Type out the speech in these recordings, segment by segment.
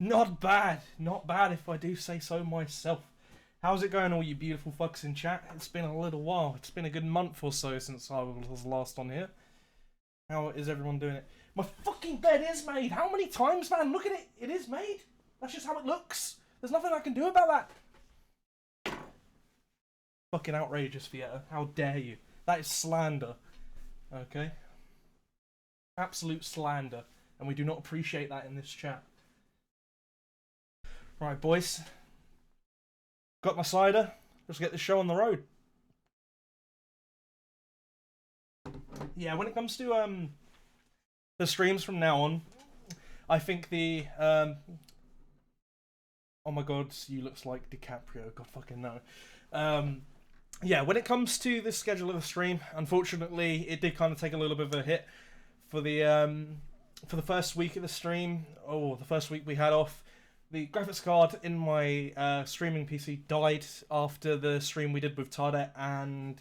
Not bad. Not bad if I do say so myself. How's it going, all you beautiful fucks in chat? It's been a little while. It's been a good month or so since I was last on here. How is everyone doing it? My fucking bed is made. How many times, man? Look at it. It is made. That's just how it looks. There's nothing I can do about that. Fucking outrageous, Fietta. How dare you? That is slander. Okay? Absolute slander. And we do not appreciate that in this chat. Right, boys. Got my cider. Let's get the show on the road. Yeah, when it comes to the streams from now on, I think the oh my god, you looks like DiCaprio. God fucking no. Yeah, when it comes to the schedule of the stream, unfortunately, it did kind of take a little bit of a hit for the first week of the stream. Oh, the first week we had off. The graphics card in my streaming PC died after the stream we did with Tardet and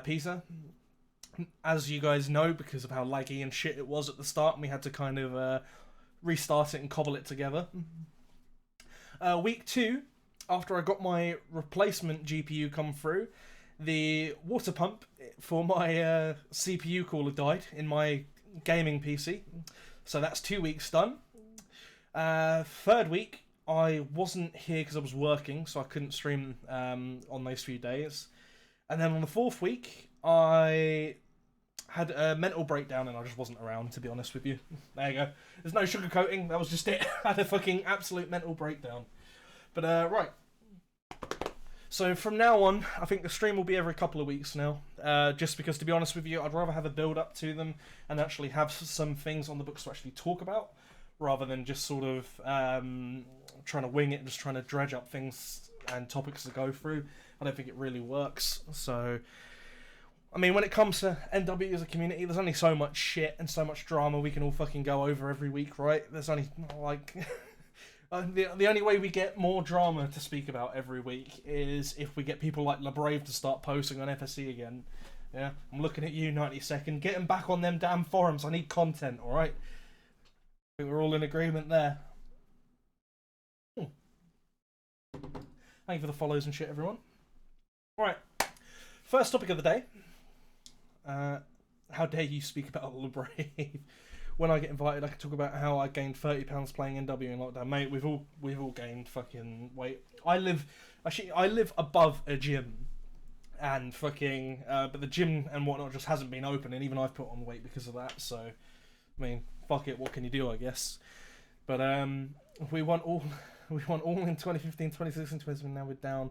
Pisa. As you guys know, because of how laggy and shit it was at the start, and we had to kind of restart it and cobble it together. Week 2, after I got my replacement GPU come through, the water pump for my CPU cooler died in my gaming PC. So that's 2 weeks done. Third week, I wasn't here because I was working, so I couldn't stream on those few days. And then on the fourth week, I had a mental breakdown and I just wasn't around, to be honest with you. There you go. There's no sugarcoating, that was just it. I had a fucking absolute mental breakdown. But, right. So from now on, I think the stream will be every couple of weeks now. Just because, to be honest with you, I'd rather have a build-up to them and actually have some things on the books to actually talk about, rather than just sort of trying to wing it and just trying to dredge up things and topics to go through. I don't think it really works. So, I mean, when it comes to NW as a community, there's only so much shit and so much drama we can all fucking go over every week, right? There's only, like... the only way we get more drama to speak about every week is if we get people like LeBrave to start posting on FSC again. Yeah, I'm looking at you, 90second. Get them back on them damn forums. I need content, alright? I think we're all in agreement there. Thank you for the follows and shit, everyone. Alright, first topic of the day. How dare you speak about LeBrave? When I get invited, I can talk about how I gained £30 playing NW in lockdown. Mate, we've all gained fucking weight. I live above a gym, and fucking but the gym and whatnot just hasn't been open, and even I've put on weight because of that. So, I mean, fuck it, what can you do, I guess. But we won all in 2015, 2016, 2017. Now we're down,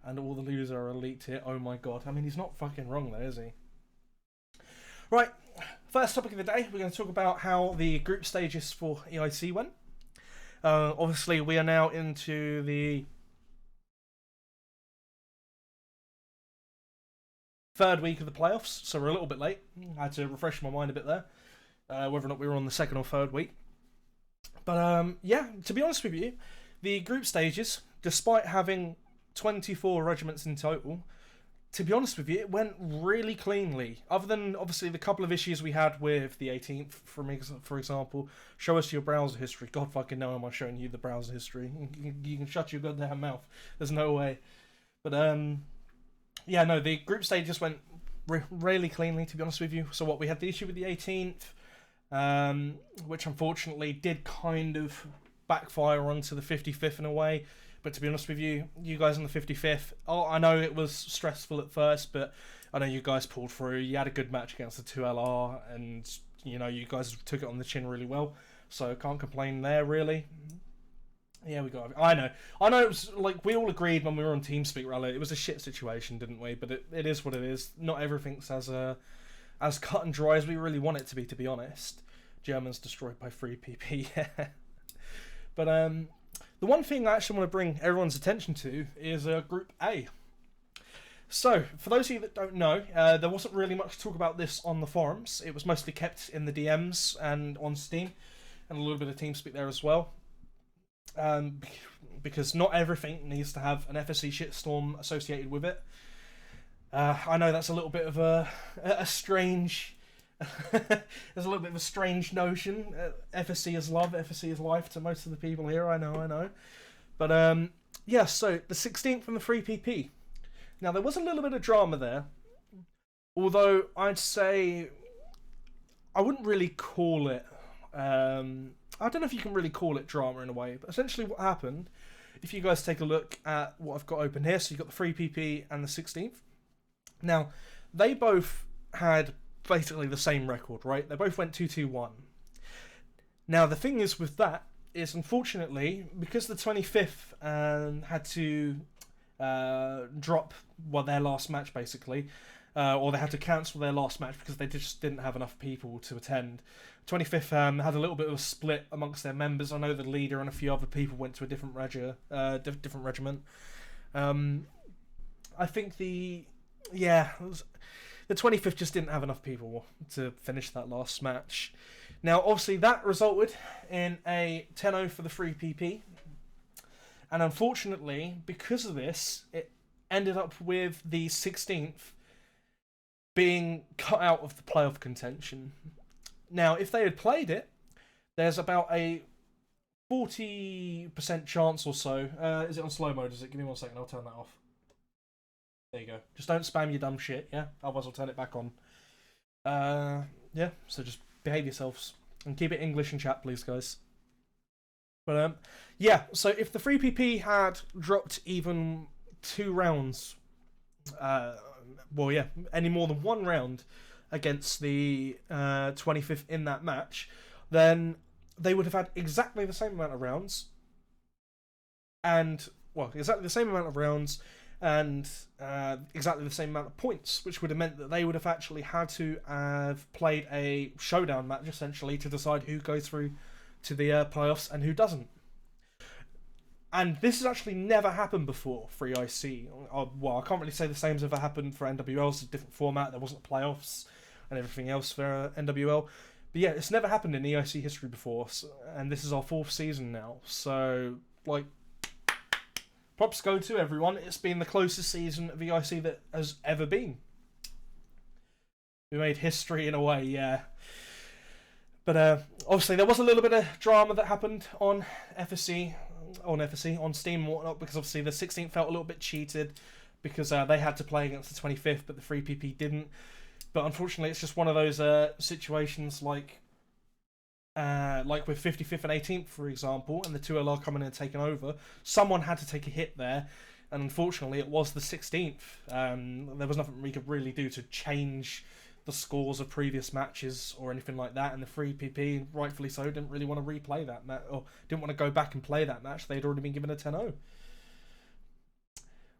and all the losers are elite tier. Oh my god! I mean, he's not fucking wrong there, is he? Right. First topic of the day, we're going to talk about how the group stages for EIC went. Obviously, we are now into the third week of the playoffs, so we're a little bit late. I had to refresh my mind a bit there, whether or not we were on the second or third week. But yeah, to be honest with you, the group stages, despite having 24 regiments in total, to be honest with you, it went really cleanly. Other than, obviously, the couple of issues we had with the 18th, for example. Show us your browser history. God fucking no, am I showing you the browser history. You can shut your goddamn mouth. There's no way. But, yeah, no, the group stage just went really cleanly, to be honest with you. So what, we had the issue with the 18th, which unfortunately did kind of backfire onto the 55th in a way. But to be honest with you, you guys on the 55th, I know it was stressful at first, but I know you guys pulled through. You had a good match against the 2LR, and, you know, you guys took it on the chin really well. So can't complain there, really. Yeah, we got it. I know it was, like, we all agreed when we were on TeamSpeak Rally, it was a shit situation, didn't we? But it is what it is. Not everything's as cut and dry as we really want it to be honest. Germans destroyed by 3 PP, yeah. But, the one thing I actually want to bring everyone's attention to is Group A. So, for those of you that don't know, there wasn't really much talk about this on the forums. It was mostly kept in the DMs and on Steam, and a little bit of TeamSpeak there as well. Because not everything needs to have an FSC shitstorm associated with it. I know that's a little bit of a strange There's a little bit of a strange notion. FSC is love, FSC is life to most of the people here. I know. But yeah. So the 16th and the 3PP. Now there was a little bit of drama there, although I'd say I wouldn't really call it. I don't know if you can really call it drama in a way, but essentially what happened, if you guys take a look at what I've got open here, so you've got the 3PP and the 16th. Now, they both had basically the same record, right? They both went 2-2-1. Now, the thing is with that, is unfortunately, because the 25th had to drop their last match, basically, or they had to cancel their last match because they just didn't have enough people to attend. 25th had a little bit of a split amongst their members. I know the leader and a few other people went to a different regiment. I think the 25th just didn't have enough people to finish that last match. Now, obviously, that resulted in a 10-0 for the 3PP. And unfortunately, because of this, it ended up with the 16th being cut out of the playoff contention. Now, if they had played it, there's about a 40% chance or so. Is it on slow mode? Is it? Give me 1 second. I'll turn that off. There you go. Just don't spam your dumb shit, yeah? Otherwise I'll turn it back on. Yeah, so just behave yourselves. And keep it English in chat, please, guys. But, yeah, so if the 3PP had dropped even 2 rounds, any more than 1 round against the 25th in that match, then they would have had exactly the same amount of rounds. And, exactly the same amount of rounds and exactly the same amount of points, which would have meant that they would have actually had to have played a showdown match, essentially, to decide who goes through to the playoffs and who doesn't. And this has actually never happened before for EIC. I can't really say the same as ever happened for NWL. It's a different format. There wasn't playoffs and everything else for NWL. But yeah, it's never happened in EIC history before. And this is our 4th season now. So, props go to everyone. It's been the closest season of EIC that has ever been. We made history in a way, yeah. But obviously there was a little bit of drama that happened on Steam and whatnot, because obviously the 16th felt a little bit cheated because they had to play against the 25th, but the 3PP didn't. But unfortunately, it's just one of those situations like with 55th and 18th, for example, and the 2LR coming in and taking over. Someone had to take a hit there, and unfortunately, it was the 16th. There was nothing we could really do to change the scores of previous matches or anything like that, and the 3PP, rightfully so, didn't really want to replay that match, or didn't want to go back and play that match. They'd already been given a 10-0.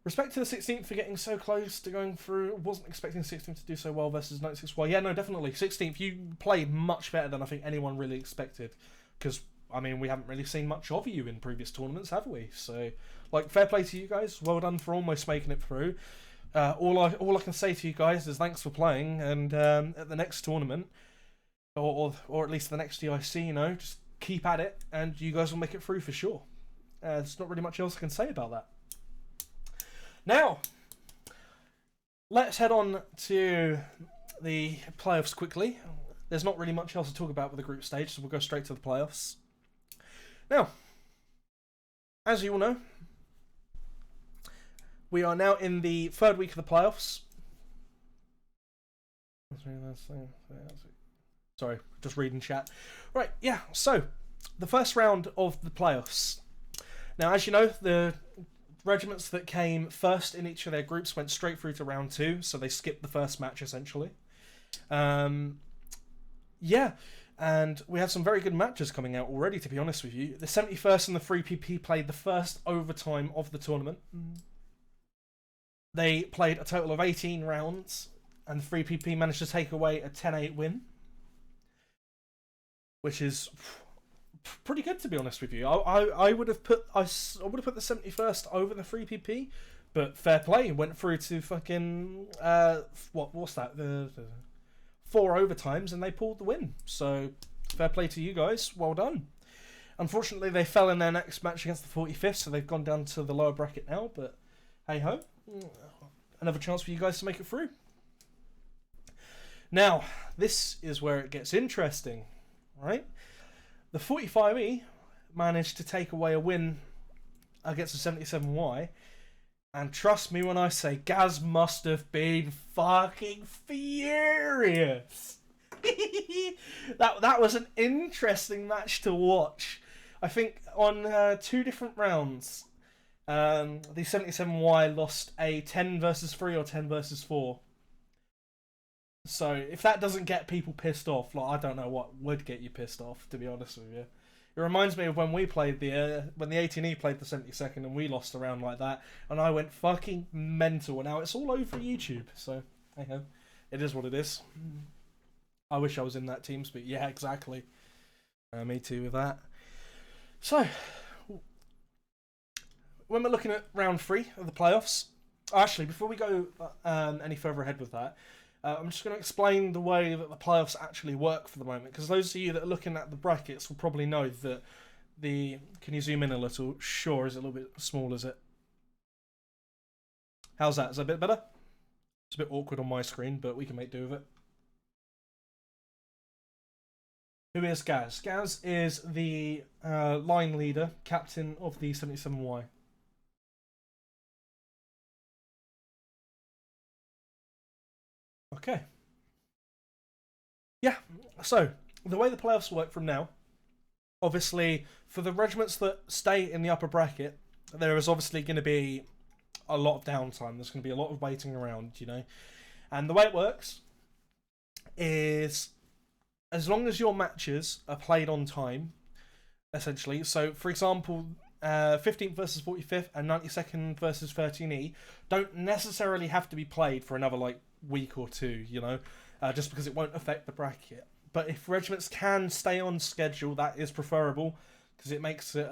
Respect to the 16th for getting so close to going through. Wasn't expecting 16th to do so well versus 96. Well, yeah, no, definitely. 16th, you played much better than I think anyone really expected. Because, I mean, we haven't really seen much of you in previous tournaments, have we? So, fair play to you guys. Well done for almost making it through. All I can say to you guys is thanks for playing, and at the next tournament, or at least the next EIC, just keep at it, and you guys will make it through for sure. There's not really much else I can say about that. Now, let's head on to the playoffs quickly. There's not really much else to talk about with the group stage, so we'll go straight to the playoffs. Now, as you all know, we are now in the 3rd week of the playoffs. Sorry, just reading chat. Right, yeah, so, the first round of the playoffs. Now, as you know, the regiments that came first in each of their groups went straight through to round 2, so they skipped the first match, essentially. Yeah, and we have some very good matches coming out already, to be honest with you. The 71st and the 3PP played the first overtime of the tournament. They played a total of 18 rounds, and the 3PP managed to take away a 10-8 win, which is pretty good, to be honest with you. I would have put the 71st over the 3PP, but fair play, went through to fucking what's that? The 4 overtimes, and they pulled the win. So fair play to you guys. Well done. Unfortunately, they fell in their next match against the 45th, so they've gone down to the lower bracket now. But hey ho, another chance for you guys to make it through. Now, this is where it gets interesting, right? The 45E managed to take away a win against the 77Y, and trust me when I say Gaz must have been fucking furious. that was an interesting match to watch. I think on 2 different rounds, the 77Y lost a 10 versus 3 or 10 versus 4. So if that doesn't get people pissed off, like, I don't know what would get you pissed off, to be honest with you. It reminds me of when we played when the 18E played the 72nd and we lost a round like that, and I went fucking mental. And now it's all over YouTube. So, hey ho, it is what it is. I wish I was in that team speak. Yeah, exactly. Me too with that. So, when we're looking at round 3 of the playoffs, actually, before we go any further ahead with that, I'm just going to explain the way that the playoffs actually work for the moment, because those of you that are looking at the brackets will probably know that Can you zoom in a little? Sure, is it a little bit small, is it? How's that? Is that a bit better? It's a bit awkward on my screen, but we can make do with it. Who is Gaz? Gaz is the line leader, captain of the 77Y. Okay. Yeah, so the way the playoffs work from now, obviously, for the regiments that stay in the upper bracket, there is obviously going to be a lot of downtime. There's going to be a lot of waiting around, you know. And the way it works is, as long as your matches are played on time, essentially. So, for example, 15th versus 45th and 92nd versus 13E don't necessarily have to be played for another, like, week or two, you know, just because it won't affect the bracket. But if regiments can stay on schedule, that is preferable, because it makes it,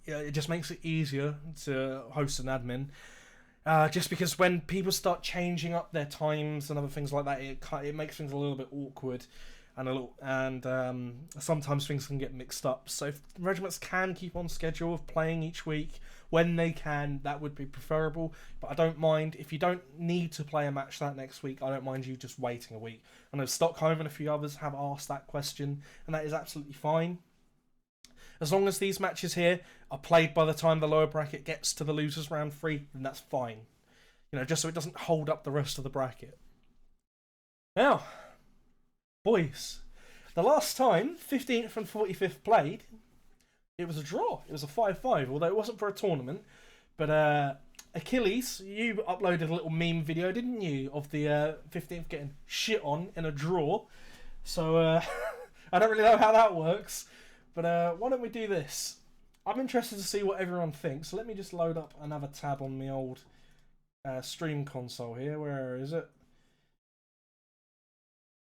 it just makes it easier to host an admin. Just because when people start changing up their times and other things like that, it makes things a little bit awkward, and sometimes things can get mixed up. So if regiments can keep on schedule of playing each week when they can, that would be preferable. But I don't mind if you don't need to play a match that next week. I don't mind you just waiting a week. I know Stockholm and a few others have asked that question, and that is absolutely fine. As long as these matches here are played by the time the lower bracket gets to the losers round 3, then that's fine. You know, just so it doesn't hold up the rest of the bracket. Now, boys, the last time 15th and 45th played, it was a draw. It was a 5-5, although it wasn't for a tournament. But Achilles, you uploaded a little meme video, didn't you, of the 15th getting shit on in a draw. So I don't really know how that works. But why don't we do this? I'm interested to see what everyone thinks. So let me just load up another tab on my old stream console here. Where is it?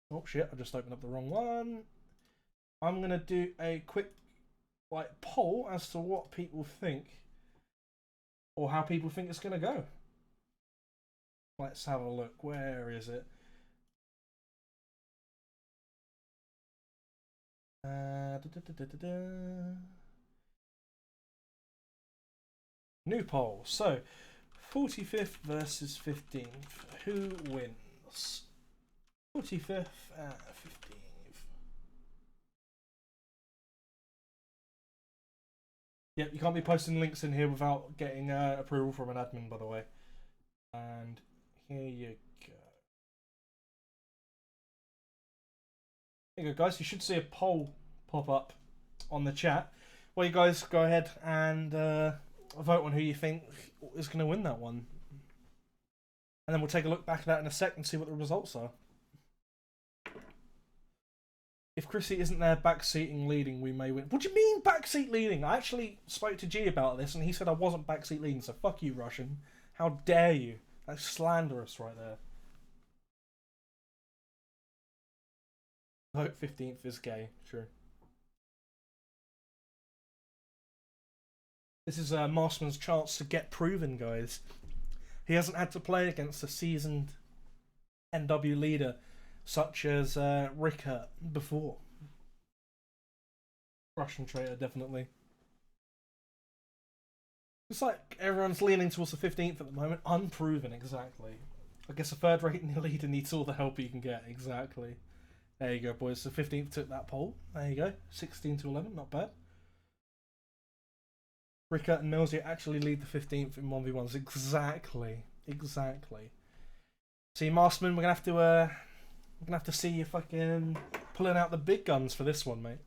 Oh shit, I just opened up the wrong one. I'm going to do a quick poll as to what people think, or how people think it's going to go. Let's have a look. Where is it? New poll. So, 45th versus 15th. Who wins? 45th and 15th. Yep, you can't be posting links in here without getting approval from an admin, by the way. And here you go. There you go, guys. You should see a poll pop up on the chat. Well, you guys go ahead and vote on who you think is going to win that one. And then we'll take a look back at that in a sec and see what the results are. If Chrissy isn't there backseating leading, we may win. What do you mean backseat leading? I actually spoke to G about this and he said I wasn't backseat leading, so fuck you, Russian. How dare you? That's slanderous right there. Vote 15th is gay, sure. This is Marsman's chance to get proven, guys. He hasn't had to play against a seasoned NW leader such as Rickert before. Russian traitor, definitely. It's like everyone's leaning towards the 15th at the moment. Unproven, exactly. I guess a third-rate leader needs all the help he can get. Exactly. There you go, boys. So 15th took that poll. There you go. 16 to 11. Not bad. Rickert and Millsy actually lead the 15th in 1v1s. Exactly. Exactly. See, Marsman, we're gonna have to see you fucking pulling out the big guns for this one, mate.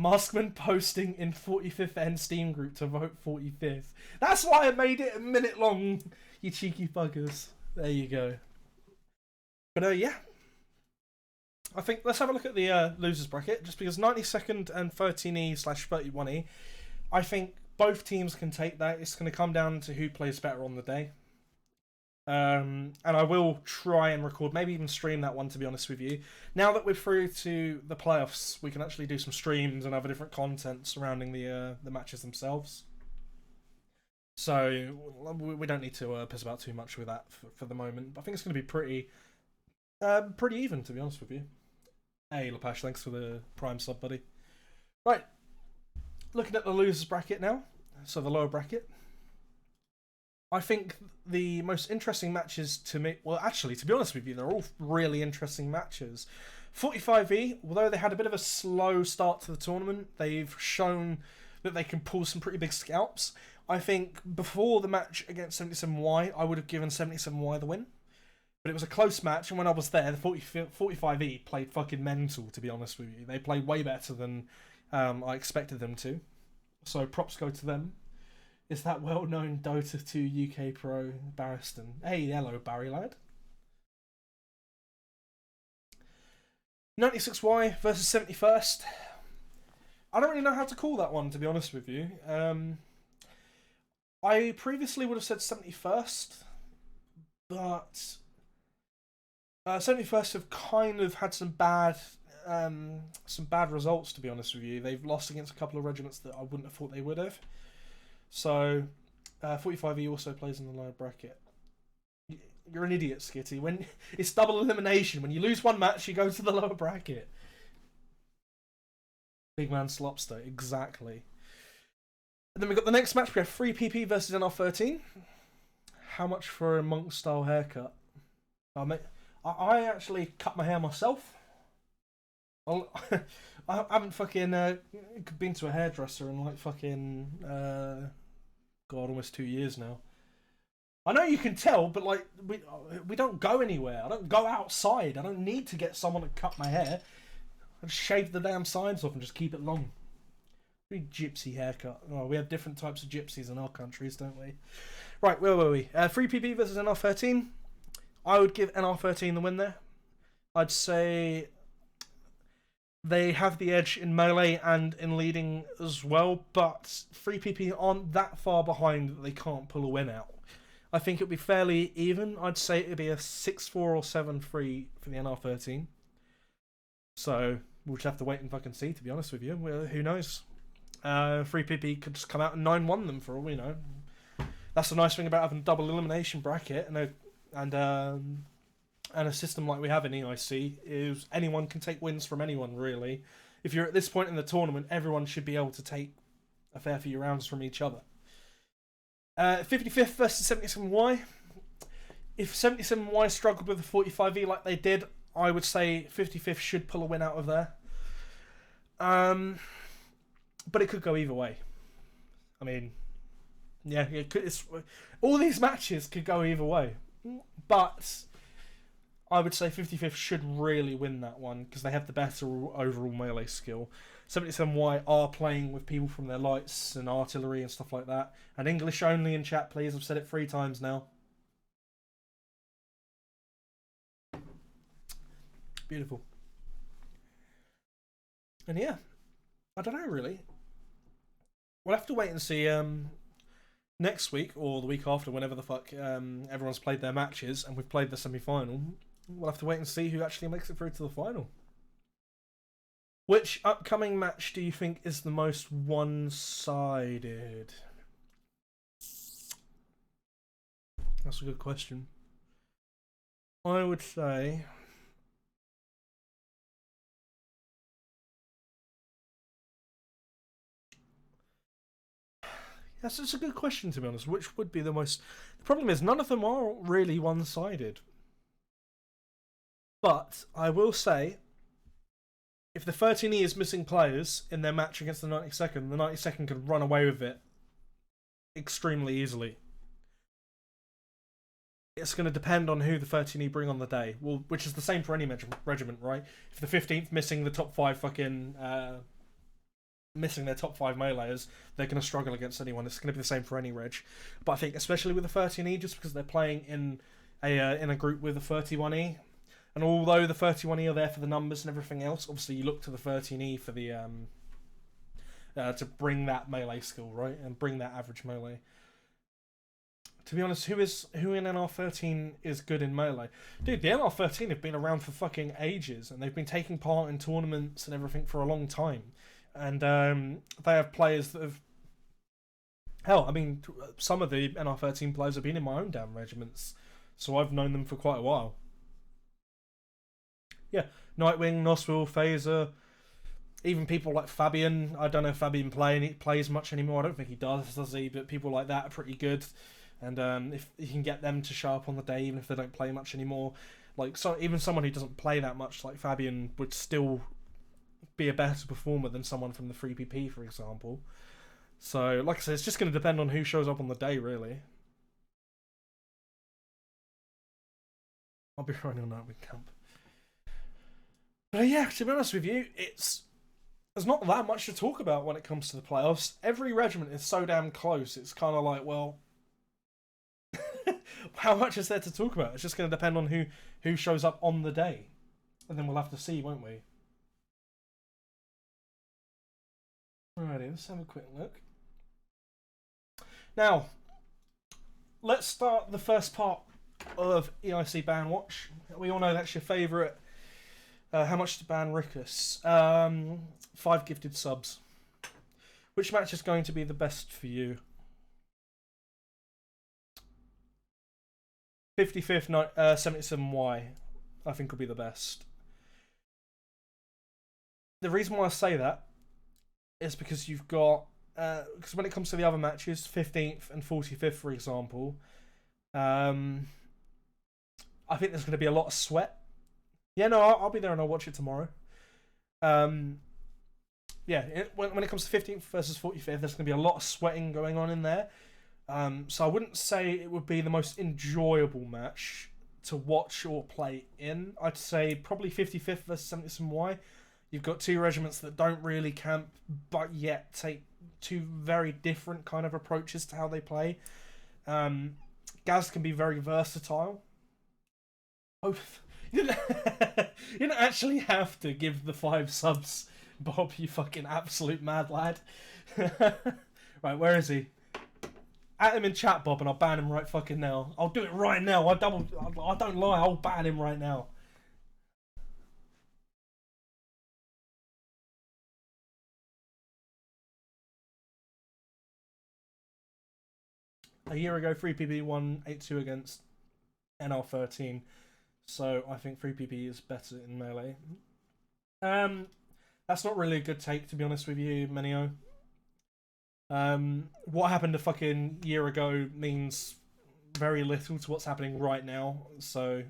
Maskman posting in 45th N Steam group to vote 45th. That's why I made it a minute long, you cheeky buggers. There you go. But yeah. I think let's have a look at the losers bracket, just because 92nd and 13E/31E, I think both teams can take that. It's going to come down to who plays better on the day. And I will try and record, maybe even stream that one, to be honest with you. Now that we're through to the playoffs, we can actually do some streams and other different content surrounding the matches themselves. So we don't need to piss about too much with that for the moment. But I think it's going to be pretty even, to be honest with you. Hey, Lapash, thanks for the Prime sub, buddy. Right, looking at the losers bracket now, so the lower bracket. I think the most interesting matches to me, well, actually, to be honest with you, they're all really interesting matches. 45E, although they had a bit of a slow start to the tournament, they've shown that they can pull some pretty big scalps. I think before the match against 77Y, I would have given 77Y the win. But it was a close match, and when I was there, the 45E played fucking mental, to be honest with you. They played way better than I expected them to. So props go to them. Is that well-known Dota 2 UK pro Barriston? Hey, hello, Barry lad. 96Y versus 71st. I don't really know how to call that one, to be honest with you. I previously would have said 71st, but 71st have kind of had some bad results, to be honest with you. They've lost against a couple of regiments that I wouldn't have thought they would have. So 45E also plays in the lower bracket. You're an idiot, Skitty. When it's double elimination, when you lose one match, you go to the lower bracket. Big man Slopster, exactly. And then we've got the next match. We have 3PP versus NR13. How much for a monk style haircut? Oh, mate, I actually cut my hair myself. I haven't fucking been to a hairdresser in like fucking God, almost 2 years now. I know you can tell, but like we don't go anywhere. I don't go outside. I don't need to get someone to cut my hair. I just shave the damn sides off and just keep it long. Pretty gypsy haircut. Oh, we have different types of gypsies in our countries, don't we? Right, where were we? 3PP versus NR13. I would give NR13 the win there. I'd say they have the edge in melee and in leading as well, but 3PP aren't that far behind that they can't pull a win out. I think it would be fairly even. I'd say it would be a 6-4 or 7-3 for the NR13. So we'll just have to wait and fucking see, to be honest with you. Well, who knows? 3PP could just come out and 9-1 them for all we know. That's the nice thing about having a double elimination bracket and a system like we have in EIC, is anyone can take wins from anyone, really. If you're at this point in the tournament, everyone should be able to take a fair few rounds from each other. 55th versus 77Y. If 77Y struggled with the 45E like they did, I would say 55th should pull a win out of there. But it could go either way. I mean, yeah, all these matches could go either way. But I would say 55th should really win that one because they have the better overall melee skill. 77Y are playing with people from their lights and artillery and stuff like that. And English only in chat, please. I've said it 3 times now. Beautiful. And yeah, I don't know really. We'll have to wait and see next week or the week after, whenever the fuck everyone's played their matches and we've played the semi-final. We'll have to wait and see who actually makes it through to the final. Which upcoming match do you think is the most one-sided? That's a good question. I would say That's a good question, to be honest. Which would be the most... The problem is, none of them are really one-sided. But I will say, if the 13E is missing players in their match against the 92nd, the 92nd could run away with it extremely easily. It's going to depend on who the 13E bring on the day. Well, which is the same for any regiment, right? If the 15th missing the top 5 fucking... missing their top 5 meleeers, they're going to struggle against anyone. It's going to be the same for any reg. But I think, especially with the 13E, just because they're playing in a group with the 31E, and although the 31E are there for the numbers and everything else, obviously you look to the 13E for the to bring that melee skill, right, and bring that average melee. To be honest, who in NR13 is good in melee? Dude, the NR13 have been around for fucking ages, and they've been taking part in tournaments and everything for a long time. And they have players that have... Hell, I mean, some of the NR13 players have been in my own damn regiments, so I've known them for quite a while. Yeah, Nightwing, Noswell, Phaser, even people like Fabian. I don't know if Fabian plays much anymore. I don't think he does he? But people like that are pretty good. And if you can get them to show up on the day, even if they don't play much anymore, like even someone who doesn't play that much, like Fabian, would still be a better performer than someone from the 3PP, for example. So, like I said, it's just going to depend on who shows up on the day, really. I'll be running on Nightwing camp. But yeah, to be honest with you, there's not that much to talk about when it comes to the playoffs. Every regiment is so damn close. It's kind of like, well, how much is there to talk about? It's just going to depend on who shows up on the day. And then we'll have to see, won't we? Alrighty, let's have a quick look. Now, let's start the first part of EIC Ban Watch. We all know that's your favourite. How much to ban Rickus? 5 gifted subs. Which match is going to be the best for you? 55th, 77Y, I think will be the best. The reason why I say that is because you've got... because when it comes to the other matches, 15th and 45th, for example, I think there's going to be a lot of sweat. Yeah, no, I'll be there and I'll watch it tomorrow. Yeah, when it comes to 15th versus 45th, there's going to be a lot of sweating going on in there. So I wouldn't say it would be the most enjoyable match to watch or play in. I'd say probably 55th versus 77Y. You've got two regiments that don't really camp, but yet take two very different kind of approaches to how they play. Gaz can be very versatile. Oh, you didn't actually have to give the 5 subs, Bob, you fucking absolute mad lad. Right, where is he? At him in chat, Bob, and I'll ban him right fucking now. I'll do it right now. I don't lie. I'll ban him right now. A year ago, 3PP won 8-2 against NR13. So I think 3PP is better in melee. That's not really a good take, to be honest with you, Menio. What happened a fucking year ago means very little to what's happening right now. So,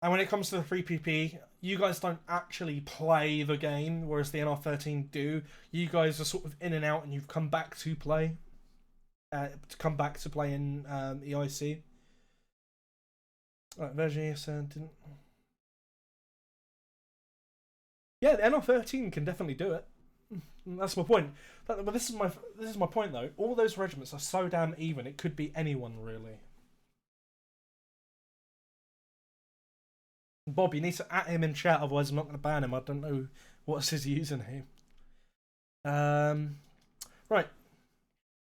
and when it comes to the 3PP, you guys don't actually play the game, whereas the NR13 do. You guys are sort of in and out, and you've come back to play. To come back to play in EIC. Right, Vergier said didn't. Yeah, the NR13 can definitely do it. That's my point. But this is my point though. All those regiments are so damn even. It could be anyone really. Bob, you need to at him in chat, otherwise I'm not going to ban him. I don't know what's his username. Right.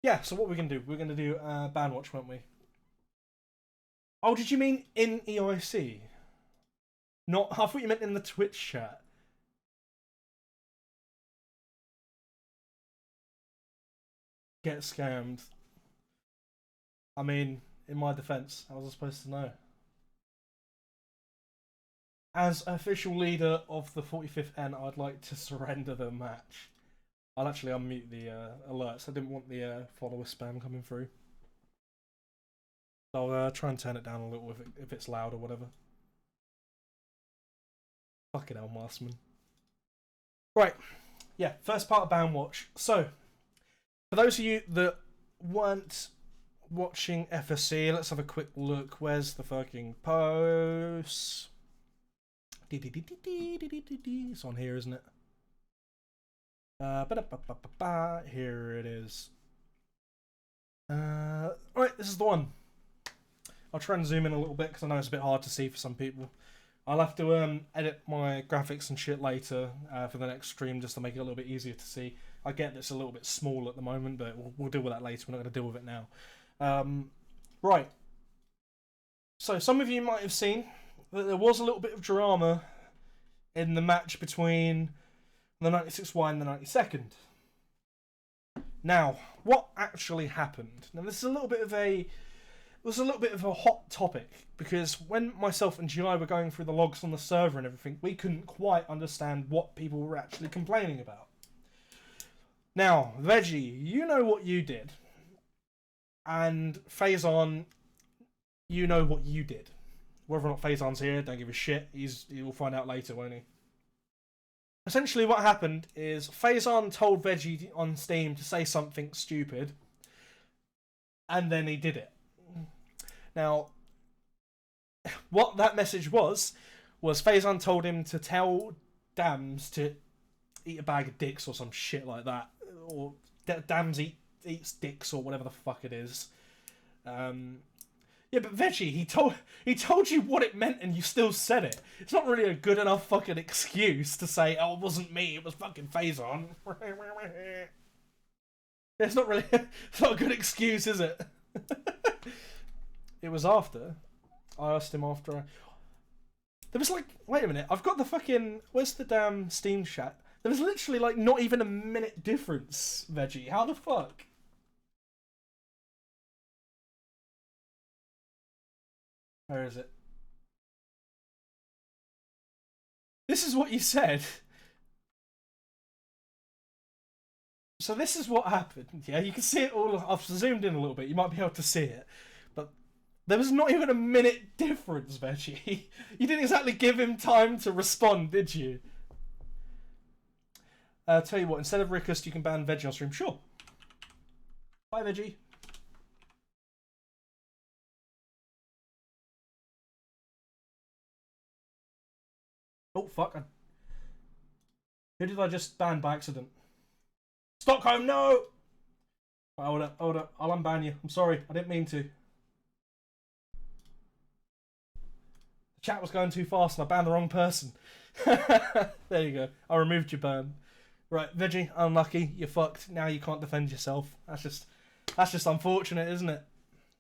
Yeah. So what we're going to do? We're going to do ban watch, won't we? Oh, did you mean in EIC? Not. I thought you meant in the Twitch chat. Get scammed. I mean, in my defense, how was I supposed to know? As official leader of the 45th N, I'd like to surrender the match. I'll actually unmute the alerts. I didn't want the follower spam coming through. I'll try and turn it down a little if it's loud or whatever. Fucking hell, Marsman. Right, yeah, first part of Bandwatch. So, for those of you that weren't watching FSC, let's have a quick look. Where's the fucking post? It's on here, isn't it? Here it is. Right, this is the one. I'll try and zoom in a little bit because I know it's a bit hard to see for some people. I'll have to edit my graphics and shit later for the next stream just to make it a little bit easier to see. I get that it's a little bit small at the moment, but we'll deal with that later. We're not going to deal with it now. Right. So some of you might have seen that there was a little bit of drama in the match between the 96Y and the 92nd. Now, what actually happened? Now, this is a little bit of a hot topic because when myself and GI were going through the logs on the server and everything, we couldn't quite understand what people were actually complaining about. Now, Veggie, you know what you did, and Faison, you know what you did. Whether or not Faison's here, don't give a shit. He'll find out later, won't he? Essentially, what happened is Faison told Veggie on Steam to say something stupid, and then he did it. Now, what that message was Faison told him to tell Dams to eat a bag of dicks or some shit like that, or Dams eats dicks or whatever the fuck it is. Yeah, but Veggie, he told you what it meant and you still said it. It's not really a good enough fucking excuse to say, oh, it wasn't me, it was fucking Faison. It's not a good excuse, is it? It was after. I asked him after. There was like, wait a minute, I've got the fucking, where's the damn Steam chat? There was literally like not even a minute difference, Veggie. How the fuck? Where is it? This is what you said. So this is what happened. Yeah, you can see it all. I've zoomed in a little bit. You might be able to see it. But there was not even a minute difference, Veggie. You didn't exactly give him time to respond, did you? Tell you what, instead of Rickust, you can ban Veggie on stream. Sure. Bye, Veggie. Oh, fuck. Who did I just ban by accident? Stockholm, no! Hold up. I'll unban you. I'm sorry. I didn't mean to. The chat was going too fast and I banned the wrong person. There you go. I removed your ban. Right, Veggie, unlucky. You're fucked. Now you can't defend yourself. That's just unfortunate, isn't it?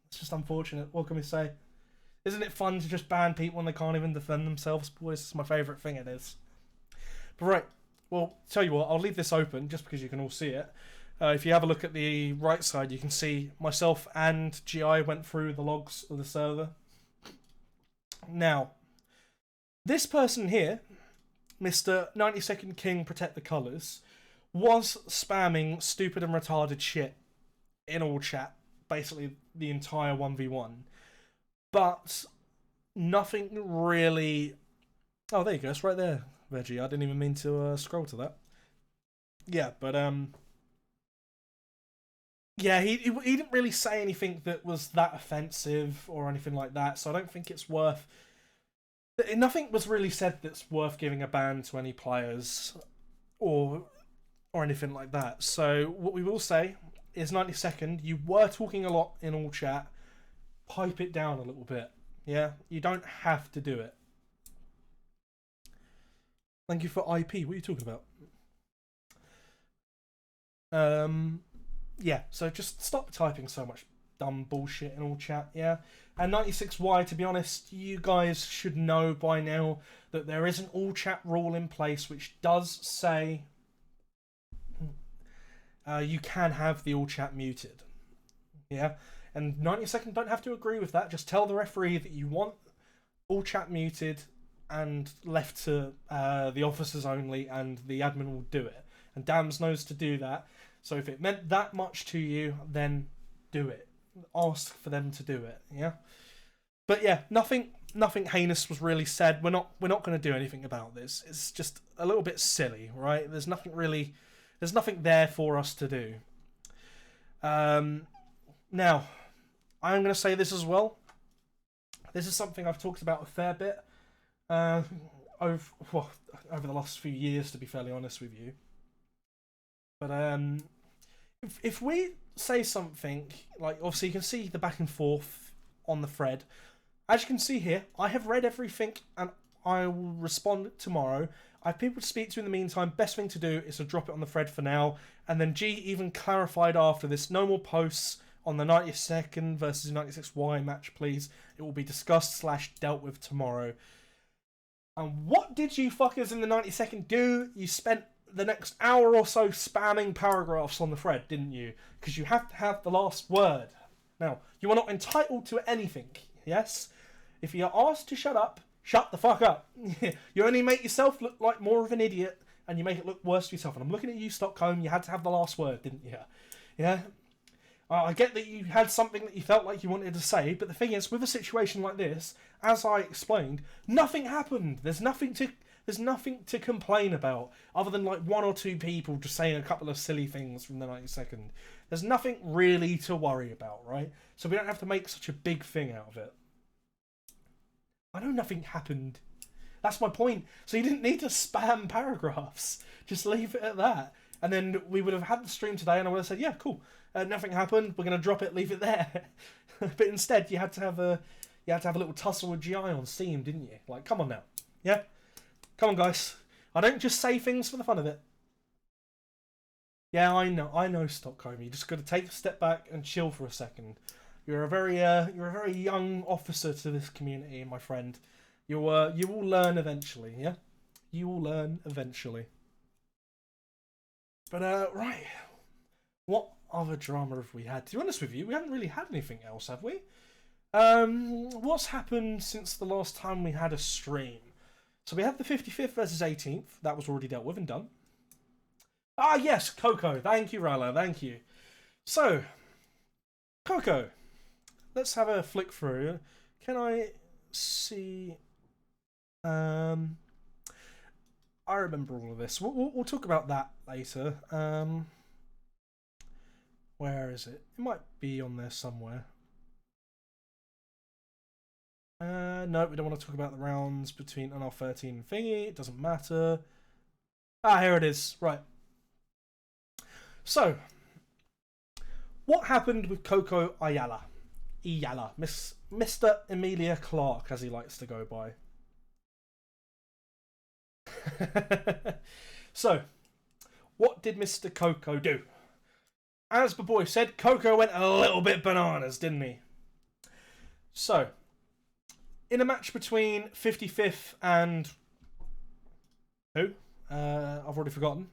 It's just unfortunate. What can we say? Isn't it fun to just ban people when they can't even defend themselves, boys? It's my favourite thing, it is. But right, well, tell you what, I'll leave this open just because you can all see it. If you have a look at the right side, you can see myself and GI went through the logs of the server. Now, this person here, Mr. 92nd King Protect the Colours, was spamming stupid and retarded shit in all chat, basically the entire 1v1. But nothing really... Oh, there you go. It's right there, Veggie. I didn't even mean to scroll to that. Yeah, but yeah, he didn't really say anything that was that offensive or anything like that. So I don't think it's worth... Nothing was really said that's worth giving a ban to any players or anything like that. So what we will say is 92nd, you were talking a lot in all chat. Pipe it down a little bit. Yeah, you don't have to do it. Thank you for IP. What are you talking about? Yeah, so just stop typing so much dumb bullshit in all chat, yeah? And 96Y, to be honest, you guys should know by now that there is an all chat rule in place which does say you can have the all chat muted. Yeah? And 92nd don't have to agree with that. Just tell the referee that you want all chat muted and left to the officers only, and the admin will do it. and Dams knows to do that. So if it meant that much to you, then do it. Ask for them to do it. Yeah. But yeah, nothing heinous was really said. We're not going to do anything about this. It's just a little bit silly, right? There's nothing there for us to do. Now, I'm going to say this as well. This is something I've talked about a fair bit over the last few years, to be fairly honest with you. But if we say something, like, obviously you can see the back and forth on the thread. As you can see here, I have read everything and I will respond tomorrow. I have people to speak to in the meantime. Best thing to do is to drop it on the thread for now. And then G even clarified after this, no more posts on the 92nd versus 96Y match, please. It will be discussed / dealt with tomorrow. And what did you fuckers in the 92nd do? You spent the next hour or so spamming paragraphs on the thread, didn't you? Because you have to have the last word. Now, you are not entitled to anything, yes? If you're asked to shut up, shut the fuck up. You only make yourself look like more of an idiot, and you make it look worse for yourself. And I'm looking at you, Stockholm, you had to have the last word, didn't you? Yeah? I get that you had something that you felt like you wanted to say, but the thing is, with a situation like this, as I explained, nothing happened. There's nothing to complain about, other than like one or two people just saying a couple of silly things from the 92nd. There's nothing really to worry about, right? So we don't have to make such a big thing out of it. I know nothing happened. That's my point. So you didn't need to spam paragraphs. Just leave it at that. And then we would have had the stream today and I would have said, yeah, cool. Nothing happened. We're going to drop it, leave it there. But instead, you had to have a little tussle with GI on Steam, didn't you? Like, come on now. Yeah? Come on, guys. I don't just say things for the fun of it. Yeah, I know, Stockholm. You just got to take a step back and chill for a second. You're a very young officer to this community, my friend. You will learn eventually, yeah? You will learn eventually. But right, what other drama have we had? To be honest with you, we haven't really had anything else, have we? What's happened since the last time we had a stream? So we had the 55th versus 18th. That was already dealt with and done. Ah, yes, Coco. Thank you, Rala. Thank you. So, Coco. Let's have a flick through. Can I see... I remember all of this. We'll talk about that later. Where is it? It might be on there somewhere. No, we don't want to talk about the rounds between NR13 and thingy. It doesn't matter. Ah, here it is. Right. So, what happened with Coco Ayala? Mr. Emilia Clarke, as he likes to go by. So, what did Mr. Coco do? As the boy said, Coco went a little bit bananas, didn't he? So, in a match between 55th and... Who? I've already forgotten.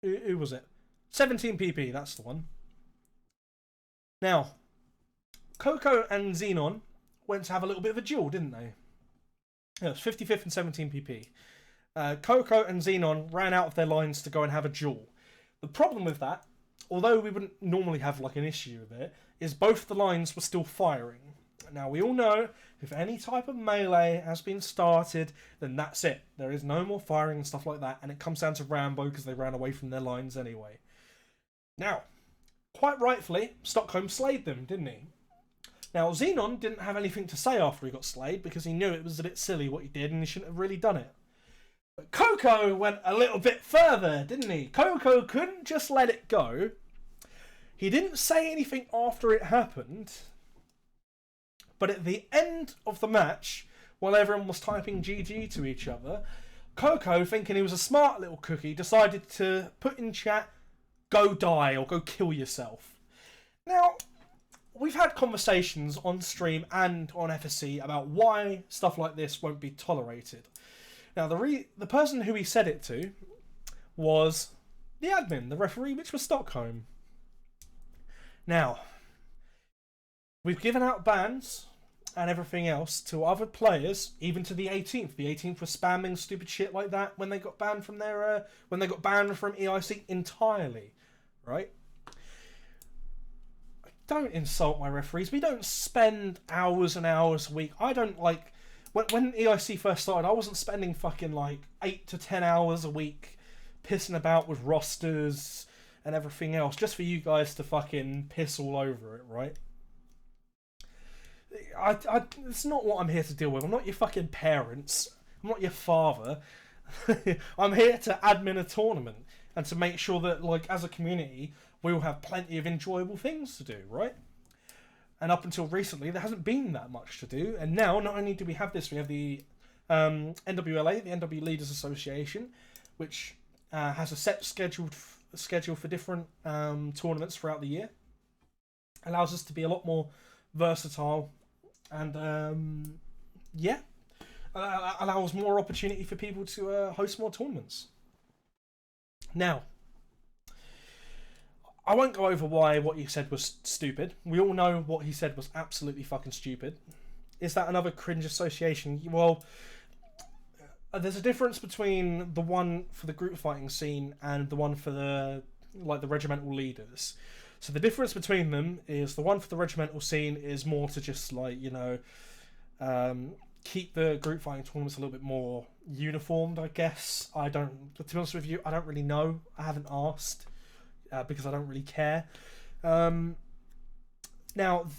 Who was it? 17PP, that's the one. Now, Coco and Xenon went to have a little bit of a duel, didn't they? Yeah, it was 55th and 17PP. Coco and Xenon ran out of their lines to go and have a duel. The problem with that, although we wouldn't normally have like an issue with it, is both the lines were still firing. Now, we all know if any type of melee has been started, then that's it. There is no more firing and stuff like that, and it comes down to Rambo because they ran away from their lines anyway. Now, quite rightfully, Stockholm slayed them, didn't he? Now, Xenon didn't have anything to say after he got slayed because he knew it was a bit silly what he did and he shouldn't have really done it. But Coco went a little bit further, didn't he? Coco couldn't just let it go. He didn't say anything after it happened. But at the end of the match, while everyone was typing GG to each other, Coco, thinking he was a smart little cookie, decided to put in chat, "Go die or go kill yourself." Now, we've had conversations on stream and on FSC about why stuff like this won't be tolerated. Now, the person who he said it to was the admin, the referee, which was Stockholm. Now, we've given out bans and everything else to other players, even to the 18th. The 18th were spamming stupid shit like that when they got banned from their when they got banned from EIC entirely, right? Don't insult my referees. We don't spend hours and hours a week. I don't like when EIC first started. I wasn't spending fucking like 8 to 10 hours a week pissing about with rosters and everything else just for you guys to fucking piss all over it, right? It's not what I'm here to deal with. I'm not your fucking parents. I'm not your father. I'm here to admin a tournament and to make sure that, like, as a community, we will have plenty of enjoyable things to do, right? And up until recently, there hasn't been that much to do. And now, not only do we have this, we have the NWLA, the NW Leaders Association, which has a set schedule for different tournaments throughout the year. Allows us to be a lot more versatile and allows more opportunity for people to host more tournaments. Now, I won't go over why what he said was stupid. We all know what he said was absolutely fucking stupid. Is that another cringe association? Well, there's a difference between the one for the group fighting scene and the one for the regimental leaders. So the difference between them is the one for the regimental scene is more to just, like, you know, keep the group fighting tournaments a little bit more uniformed, I guess. To be honest with you, I don't really know. I haven't asked because I don't really care. Now,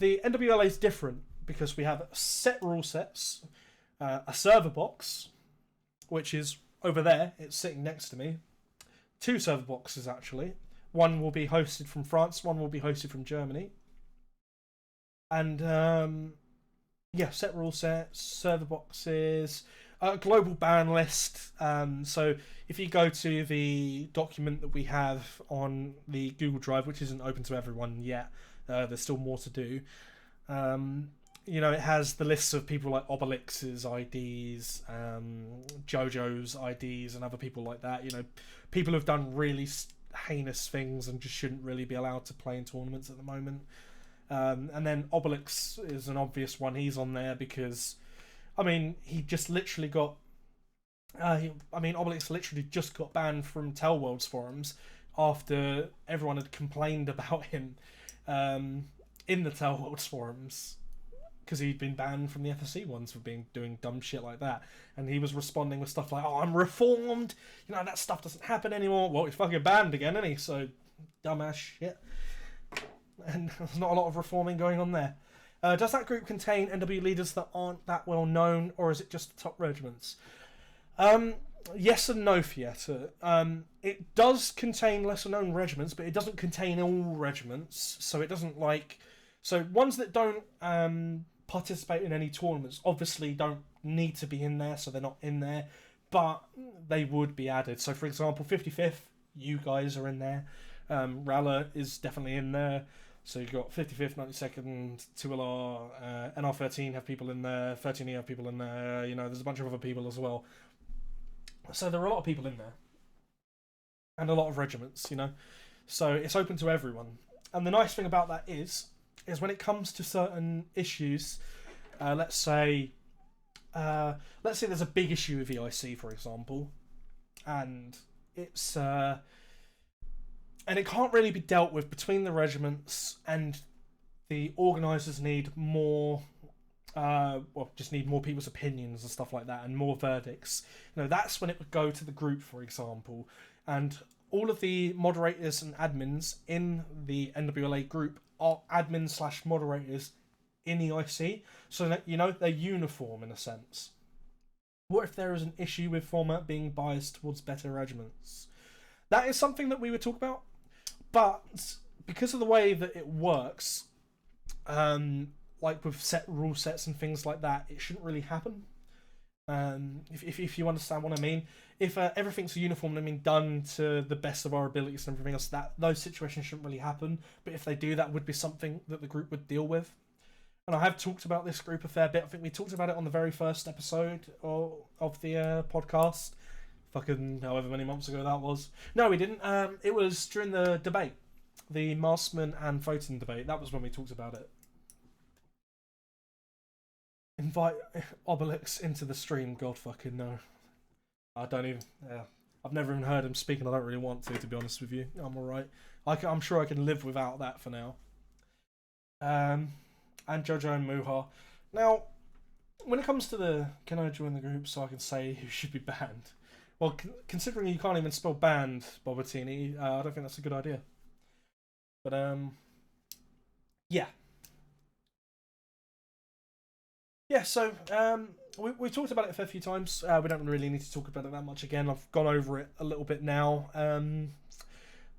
the NWLA is different because we have set rule sets, a server box, which is over there. It's sitting next to me. 2 server boxes, actually. One will be hosted from France, one will be hosted from Germany. And, set rule sets, server boxes, global ban list. So if you go to the document that we have on the Google Drive, which isn't open to everyone yet, there's still more to do. It has the lists of people like Obelix's IDs, Jojo's IDs, and other people like that. You know, people who've done really heinous things and just shouldn't really be allowed to play in tournaments at the moment. And then Obelix is an obvious one. He's on there because, he just literally got... Obelix literally just got banned from Tell World's forums after everyone had complained about him in the Tell World's forums because he'd been banned from the FSC ones for doing dumb shit like that. And he was responding with stuff like, "Oh, I'm reformed. You know, that stuff doesn't happen anymore." Well, he's fucking banned again, isn't he? So, dumbass shit. And there's not a lot of reforming going on there. Does that group contain NW leaders that aren't that well known, or is it just the top regiments? Yes and no, Fieta. It does contain lesser known regiments, but it doesn't contain all regiments. So it doesn't So ones that don't participate in any tournaments obviously don't need to be in there, so they're not in there, but they would be added. So for example, 55th, you guys are in there. Ralla is definitely in there. So you've got 55th, 92nd, 2LR, NR13 have people in there, 13E have people in there, there's a bunch of other people as well. So there are a lot of people in there. And a lot of regiments, So it's open to everyone. And the nice thing about that is when it comes to certain issues, let's say there's a big issue with EIC, for example, and it's and it can't really be dealt with between the regiments, and the organisers need more, just need more people's opinions and stuff like that, and more verdicts. That's when it would go to the group, for example, and all of the moderators and admins in the NWLA group are admin/moderators in EIC, so that, they're uniform in a sense. What if there is an issue with format being biased towards better regiments? That is something that we would talk about, but because of the way that it works, like with set rule sets and things like that, it shouldn't really happen. If you understand what I mean. If everything's uniform, done to the best of our abilities and everything else, those situations shouldn't really happen. But if they do, that would be something that the group would deal with. And I have talked about this group a fair bit. I think we talked about it on the very first episode of the podcast. Fucking however many months ago that was. No, we didn't. It was during the debate. The Marsman and Photon debate. That was when we talked about it. invite Obelix into the stream. God fucking no. I don't even. Yeah, I've never even heard him speak, and I don't really want to be honest with you. I'm alright. I'm sure I can live without that for now. And Jojo and Muha. Now, when it comes to the can I join the group so I can say who should be banned? Well, considering you can't even spell banned, Bobatini, I don't think that's a good idea. But yeah. Yeah, so we talked about it a fair few times. We don't really need to talk about it that much again. I've gone over it a little bit now.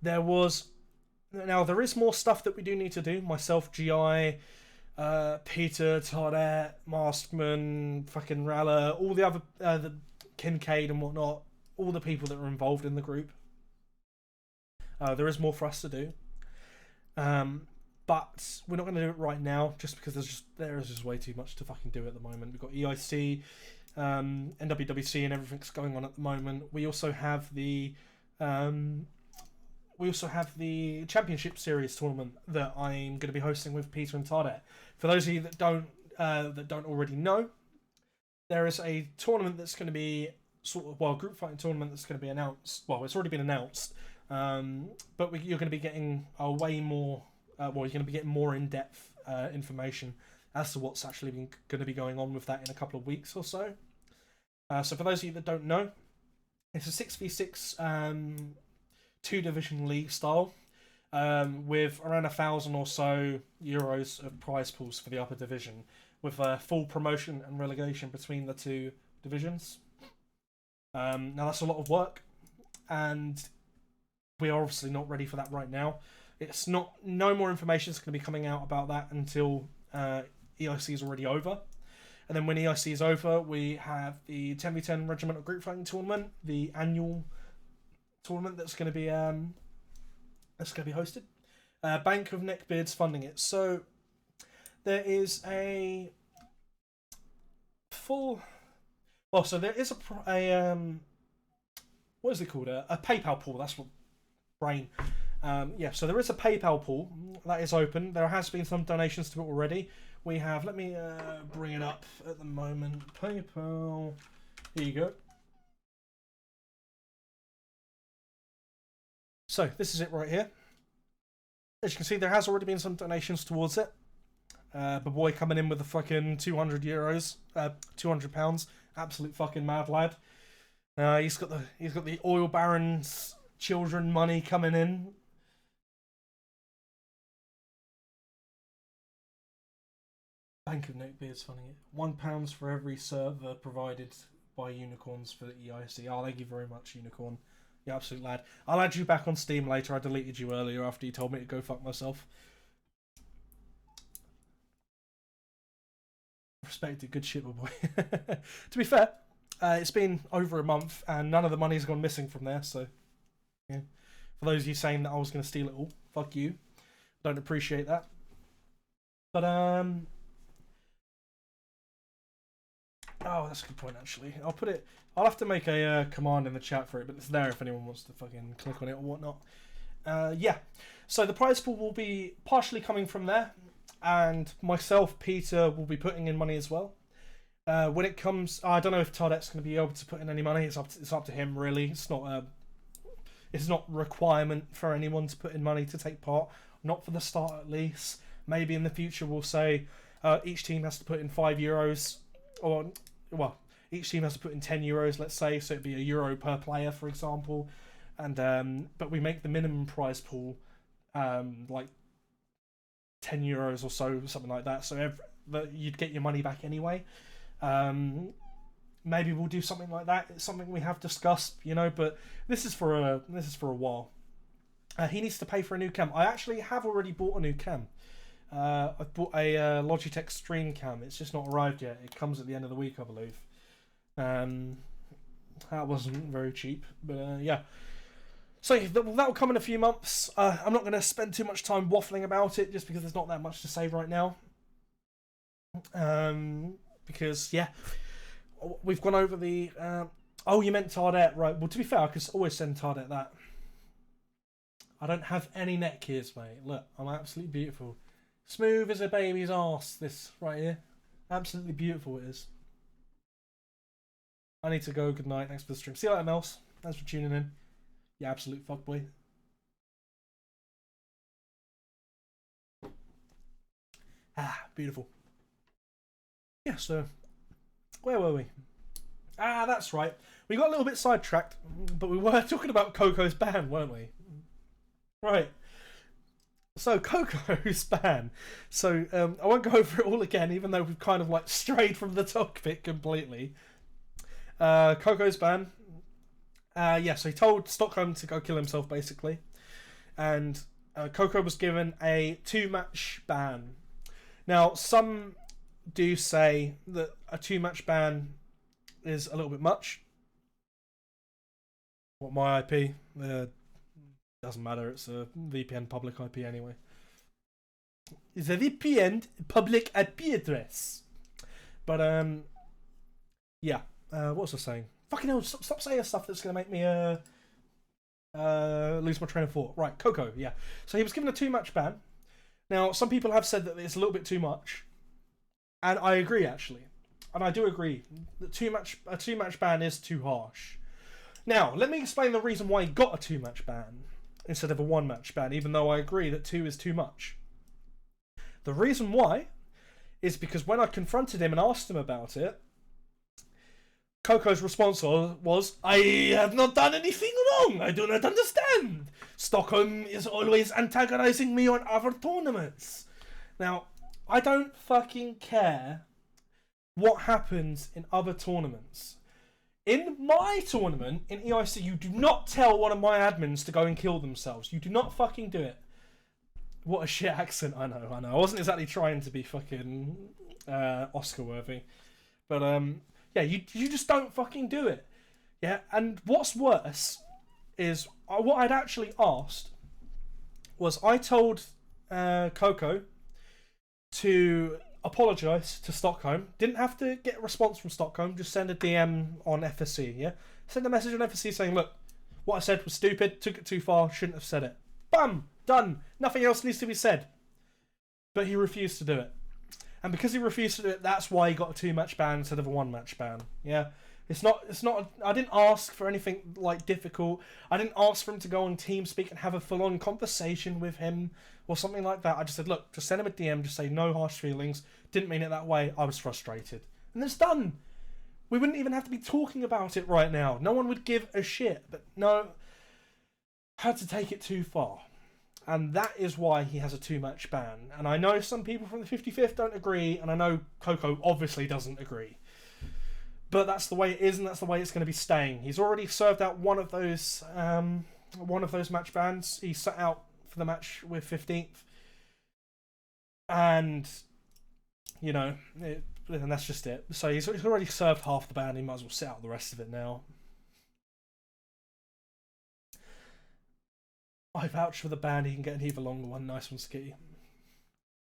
There is more stuff that we do need to do. Myself, GI, Peter, Tardet, Maskman, fucking Ralla, all the other the Kincaid and whatnot, all the people that are involved in the group. There is more for us to do. But we're not going to do it right now, just because there is just way too much to fucking do at the moment. We've got EIC, NWWC, and everything's going on at the moment. We also have the Championship Series tournament that I'm going to be hosting with Peter and Tardet. For those of you that don't already know, there is a tournament that's going to be group fighting tournament that's going to be announced. Well, it's already been announced, but you're going to be getting a way more. You're going to be getting more in-depth information as to what's actually going to be going on with that in a couple of weeks or so. So for those of you that don't know, it's a 6v6 two-division league style with around 1,000 or so euros of prize pools for the upper division, with full promotion and relegation between the two divisions. Now that's a lot of work, and we are obviously not ready for that right now. It's no more information is going to be coming out about that until EIC is already over. And then when EIC is over, we have the 10v10 Regimental Group Fighting Tournament, the annual tournament that's going to be hosted. Bank of Neckbeards funding it. So there is a full. Well, so there is a what is it called? A PayPal pool. That's what brain. So there is a PayPal pool that is open. There has been some donations to it already. We have, let me bring it up at the moment. PayPal. Here you go. So this is it right here. As you can see, there has already been some donations towards it. But boy coming in with the fucking 200 euros, 200 pounds. Absolute fucking mad lad. He's got the oil barons' children money coming in. Bank of Neckbeards funding it. £1 for every server provided by Unicorns for the EIC. Oh, thank you very much, Unicorn. You absolute lad. I'll add you back on Steam later. I deleted you earlier after you told me to go fuck myself. Respected, good shit, my boy. To be fair, it's been over a month and none of the money's gone missing from there, so yeah. For those of you saying that I was going to steal it all, fuck you. Don't appreciate that. But oh, that's a good point, actually. I'll have to make a command in the chat for it, but it's there if anyone wants to fucking click on it or whatnot. Yeah. So the prize pool will be partially coming from there, and myself, Peter, will be putting in money as well. When it comes, I don't know if Tardet's going to be able to put in any money. It's up to him, really. It's not a requirement for anyone to put in money to take part. Not for the start, at least. Maybe in the future we'll say each team has to put in €5, or well, each team has to put in €10, let's say, so it'd be €1 per player, for example. And but we make the minimum prize pool like €10 or so, something like that. So you'd get your money back anyway. Maybe we'll do something like that. It's something we have discussed, but this is for a while. He needs to pay for a new cam. I actually have already bought a new cam. I've bought a Logitech Stream Cam. It's just not arrived yet. It comes at the end of the week, I believe. That wasn't very cheap, but yeah. So that'll come in a few months. I'm not going to spend too much time waffling about it, just because there's not that much to say right now. Because yeah, we've gone over the. Oh, you meant Tardet, right? Well, to be fair, I could always send Tardet that. I don't have any neck ears, mate. Look, I'm absolutely beautiful. Smooth as a baby's arse, this right here. Absolutely beautiful it is. I need to go. Good night. Thanks for the stream. See you later, Mels. Thanks for tuning in. You absolute fuckboy. Beautiful. Yeah, so where were we? That's right. We got a little bit sidetracked, but we were talking about Coco's ban, weren't we? Right. So Coco's ban. So I won't go over it all again, even though we've kind of like strayed from the topic completely. Coco's ban. So he told Stockholm to go kill himself, basically, and Coco was given a 2-match ban. Now, some do say that a 2-match ban is a little bit much. What, my IP? Doesn't matter, it's a VPN public IP anyway. It's a VPN public IP address. But, yeah. What was I saying? Fucking hell, stop saying stuff that's going to make me lose my train of thought. Right, Coco, yeah. So he was given a 2-match ban. Now, some people have said that it's a little bit too much. And I agree, actually. And I do agree. A 2-match ban is too harsh. Now, let me explain the reason why he got a 2-match ban instead of a 1-match ban, even though I agree that 2 is too much. The reason why is because when I confronted him and asked him about it, Coco's response was, I have not done anything wrong. I do not understand. Stockholm is always antagonizing me on other tournaments. Now, I don't fucking care what happens in other tournaments. In my tournament, in EIC, you do not tell one of my admins to go and kill themselves. You do not fucking do it. What a shit accent, I know. I wasn't exactly trying to be fucking Oscar-worthy. But, yeah, you just don't fucking do it. Yeah, and what's worse is what I'd actually asked was I told Coco to apologise to Stockholm. Didn't have to get a response from Stockholm, just send a DM on FSC, yeah? Send a message on FSC saying, look, what I said was stupid, took it too far, shouldn't have said it. Bam! Done! Nothing else needs to be said. But he refused to do it. And because he refused to do it, that's why he got a 2-match ban instead of a 1-match ban. Yeah, it's not. I didn't ask for anything like difficult. I didn't ask for him to go on TeamSpeak and have a full-on conversation with him or something like that. I just said, look, just send him a DM, just say no harsh feelings. Didn't mean it that way. I was frustrated, and it's done. We wouldn't even have to be talking about it right now. No one would give a shit. But no, had to take it too far. And that is why he has a 2-match ban. And I know some people from the 55th don't agree, and I know Coco obviously doesn't agree. But that's the way it is, and that's the way it's going to be staying. He's already served out one of those match bans. He sat out for the match with 15th. And, you know, and that's just it. So he's already served half the ban. He might as well sit out the rest of it now. I vouch for the ban. He can get an either longer one. Nice one, Skitty.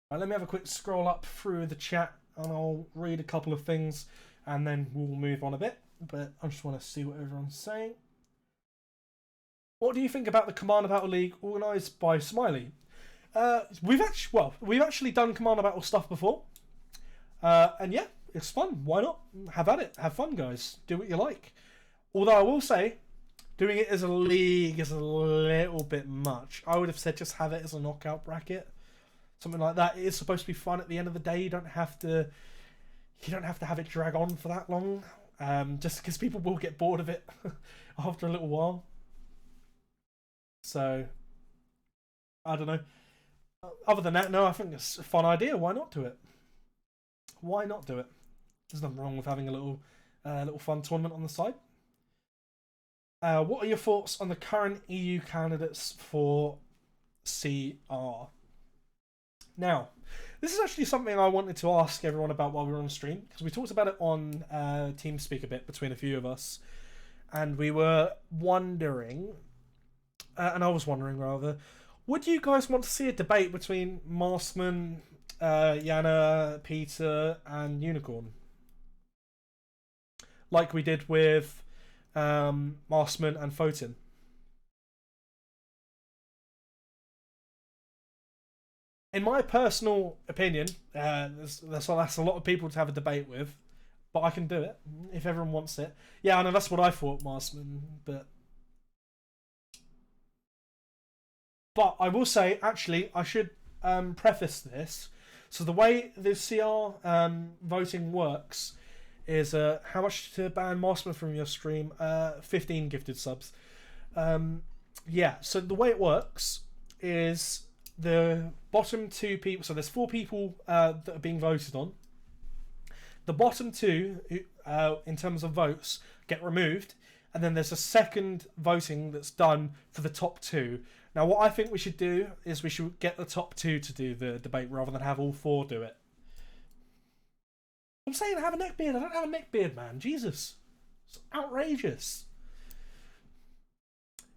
Right, let me have a quick scroll up through the chat and I'll read a couple of things and then we'll move on a bit. But I just want to see what everyone's saying. What do you think about the Commander Battle League organised by Smiley? We've actually done Commander Battle stuff before. And yeah, it's fun. Why not? Have at it. Have fun, guys. Do what you like. Although I will say, doing it as a league is a little bit much. I would have said just have it as a knockout bracket. Something like that. It is supposed to be fun at the end of the day. You don't have to have it drag on for that long. Just because people will get bored of it after a little while. So, I don't know. Other than that, no, I think it's a fun idea. Why not do it? Why not do it? There's nothing wrong with having a little fun tournament on the side. What are your thoughts on the current EU candidates for CR? Now, this is actually something I wanted to ask everyone about while we were on stream, because we talked about it on TeamSpeak a bit between a few of us, and we were wondering, and I was wondering rather, would you guys want to see a debate between Marsman, Yana, Peter, and Unicorn? Like we did with Marsman and Photon. in my personal opinion, that's a lot of people to have a debate with, but I can do it if everyone wants it. Yeah, I know that's what I thought, Marsman, but I will say, actually, I should preface this. So the way the CR voting works is how much to ban Marsman from your stream? 15 gifted subs. Yeah, so the way it works is the bottom two people. So there's 4 people that are being voted on. The bottom 2, in terms of votes, get removed, and then there's a second voting that's done for the top 2. Now, what I think we should do is we should get the top 2 to do the debate rather than have all 4 do it. I'm saying I have a neck beard. I don't have a neck beard, man. Jesus. It's outrageous.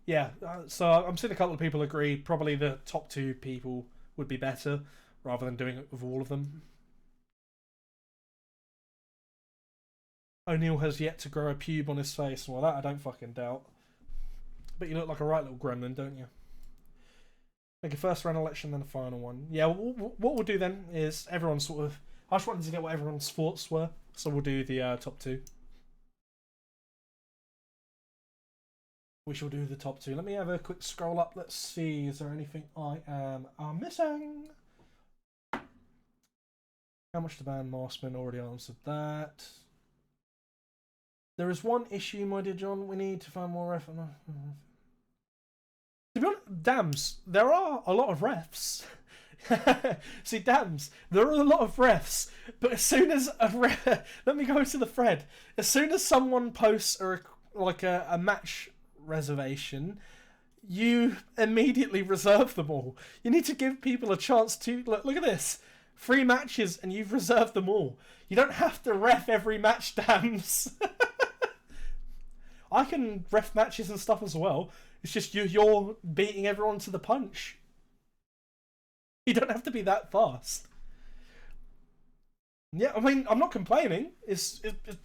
Yeah, so I'm seeing a couple of people agree probably the top 2 people would be better rather than doing it with all of them. O'Neill has yet to grow a pube on his face. Well, that I don't fucking doubt. But you look like a right little gremlin, don't you? Make a first round election, then a final one. Yeah, what we'll do then is everyone sort of... I just wanted to get what everyone's thoughts were, so we'll do the top 2. We shall do the top 2. Let me have a quick scroll up. Let's see, is there anything I am missing? How much to ban Marsman? Already answered that. There is one issue, my dear John. We need to find more refs. To be honest, dams, there are a lot of refs. See, dams, there are a lot of refs. But as soon as a ref... Let me go to the thread. As soon as someone posts a match reservation, you immediately reserve them all. You need to give people a chance to... Look at this. 3 matches and you've reserved them all. You don't have to ref every match, dams. I can ref matches and stuff as well. It's just you're beating everyone to the punch. You don't have to be that fast. Yeah, I mean, I'm not complaining. It's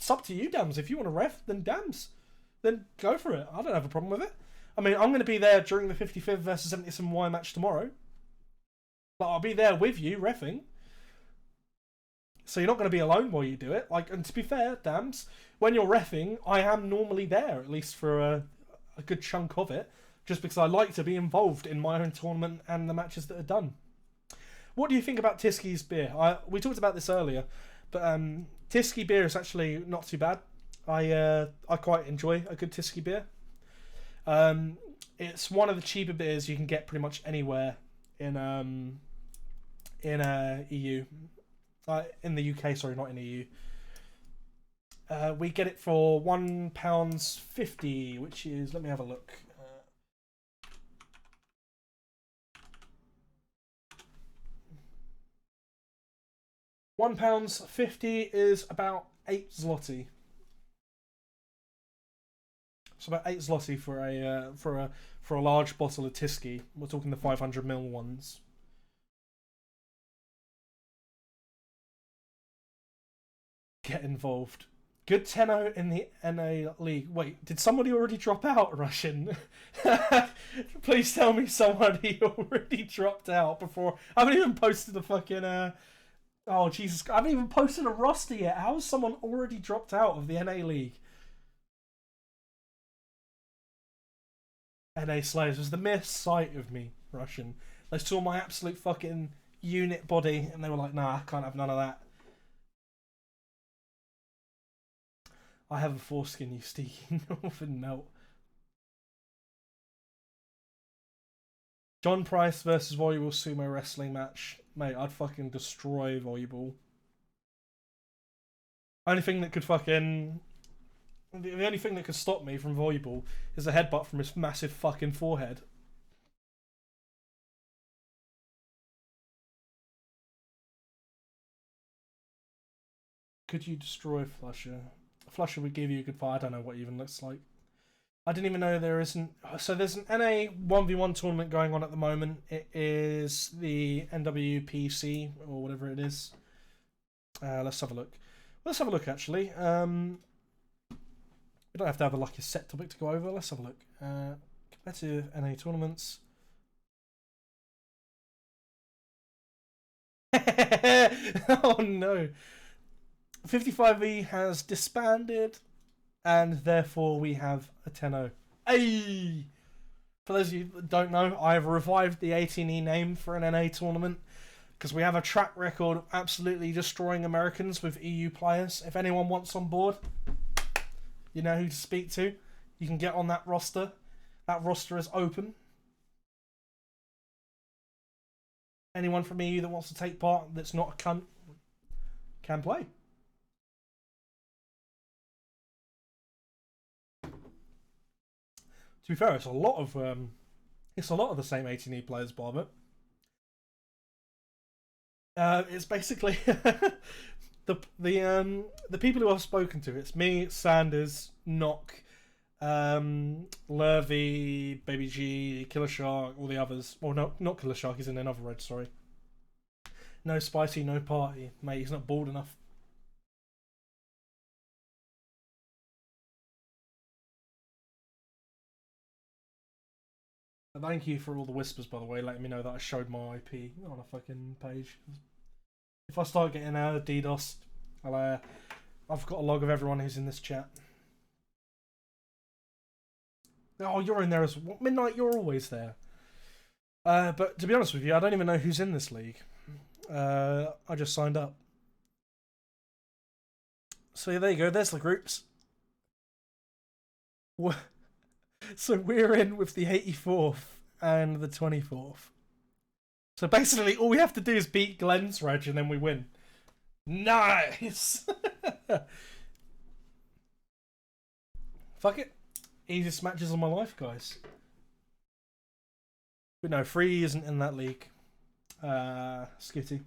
up to you, dams. If you want to ref, then dams. Then go for it. I don't have a problem with it. I mean, I'm going to be there during the 55th versus 77Y match tomorrow. But I'll be there with you, reffing. So you're not going to be alone while you do it. And to be fair, dams, when you're reffing, I am normally there, at least for a good chunk of it, just because I like to be involved in my own tournament and the matches that are done. What do you think about Tiski's beer? We talked about this earlier, but Tiski beer is actually not too bad. I quite enjoy a good Tiski beer. It's one of the cheaper beers you can get pretty much anywhere in EU. In the UK, sorry, not in EU. We get it for £1.50, which is... Let me have a look. £1.50 is about 8 zloty. It's about 8 zloty for a large bottle of Tiski. We're talking the 500ml ones. Get involved. Good 10-0 in the NA League. Wait, did somebody already drop out, Russian? Please tell me somebody already dropped out before. I haven't even posted a fucking... Oh, Jesus. I haven't even posted a roster yet. How has someone already dropped out of the NA League? NA Slayers was the mere sight of me, Russian. They saw my absolute fucking unit body and they were like, nah, I can't have none of that. I have a foreskin, you steaking northern melt. John Price versus Volleyball Sumo Wrestling match. Mate, I'd fucking destroy Volleyball. Only thing that could fucking... The only thing that could stop me from Volleyball is a headbutt from his massive fucking forehead. Could you destroy Flusher? Flusher would give you a good fight. I don't know what it even looks like. I didn't even know there isn't... So there's an NA 1v1 tournament going on at the moment. It is the NWPC, or whatever it is. Let's have a look. Let's have a look, actually. We don't have to have a set topic to go over. Let's have a look. Competitive NA tournaments. Oh no. 55E has disbanded, and therefore we have a 10-0. Hey! For those of you that don't know, I have revived the 18E name for an NA tournament because we have a track record of absolutely destroying Americans with EU players. If anyone wants on board, you know who to speak to. You can get on that roster. That roster is open. Anyone from EU that wants to take part that's not a cunt can play. To be fair, it's a lot of the same 18E players, Barbet. It's basically the people who I've spoken to. It's me, Sanders, Knock, Lurvy, Baby G, Killer Shark, all the others. Well, no, not Killer Shark. He's in another red. Sorry. No Spicy, no Party, mate. He's not bald enough. Thank you for all the whispers, by the way, letting me know that I showed my IP on a fucking page. If I start getting DDoS, I've got a log of everyone who's in this chat. Oh, you're in there as well. Midnight, you're always there. But to be honest with you, I don't even know who's in this league. I just signed up. So there you go, there's the groups. So we're in with the 84th and the 24th. So basically all we have to do is beat Glenn's reg and then we win. Nice! Fuck it. Easiest matches of my life, guys. But no, 3 isn't in that league. Skitty.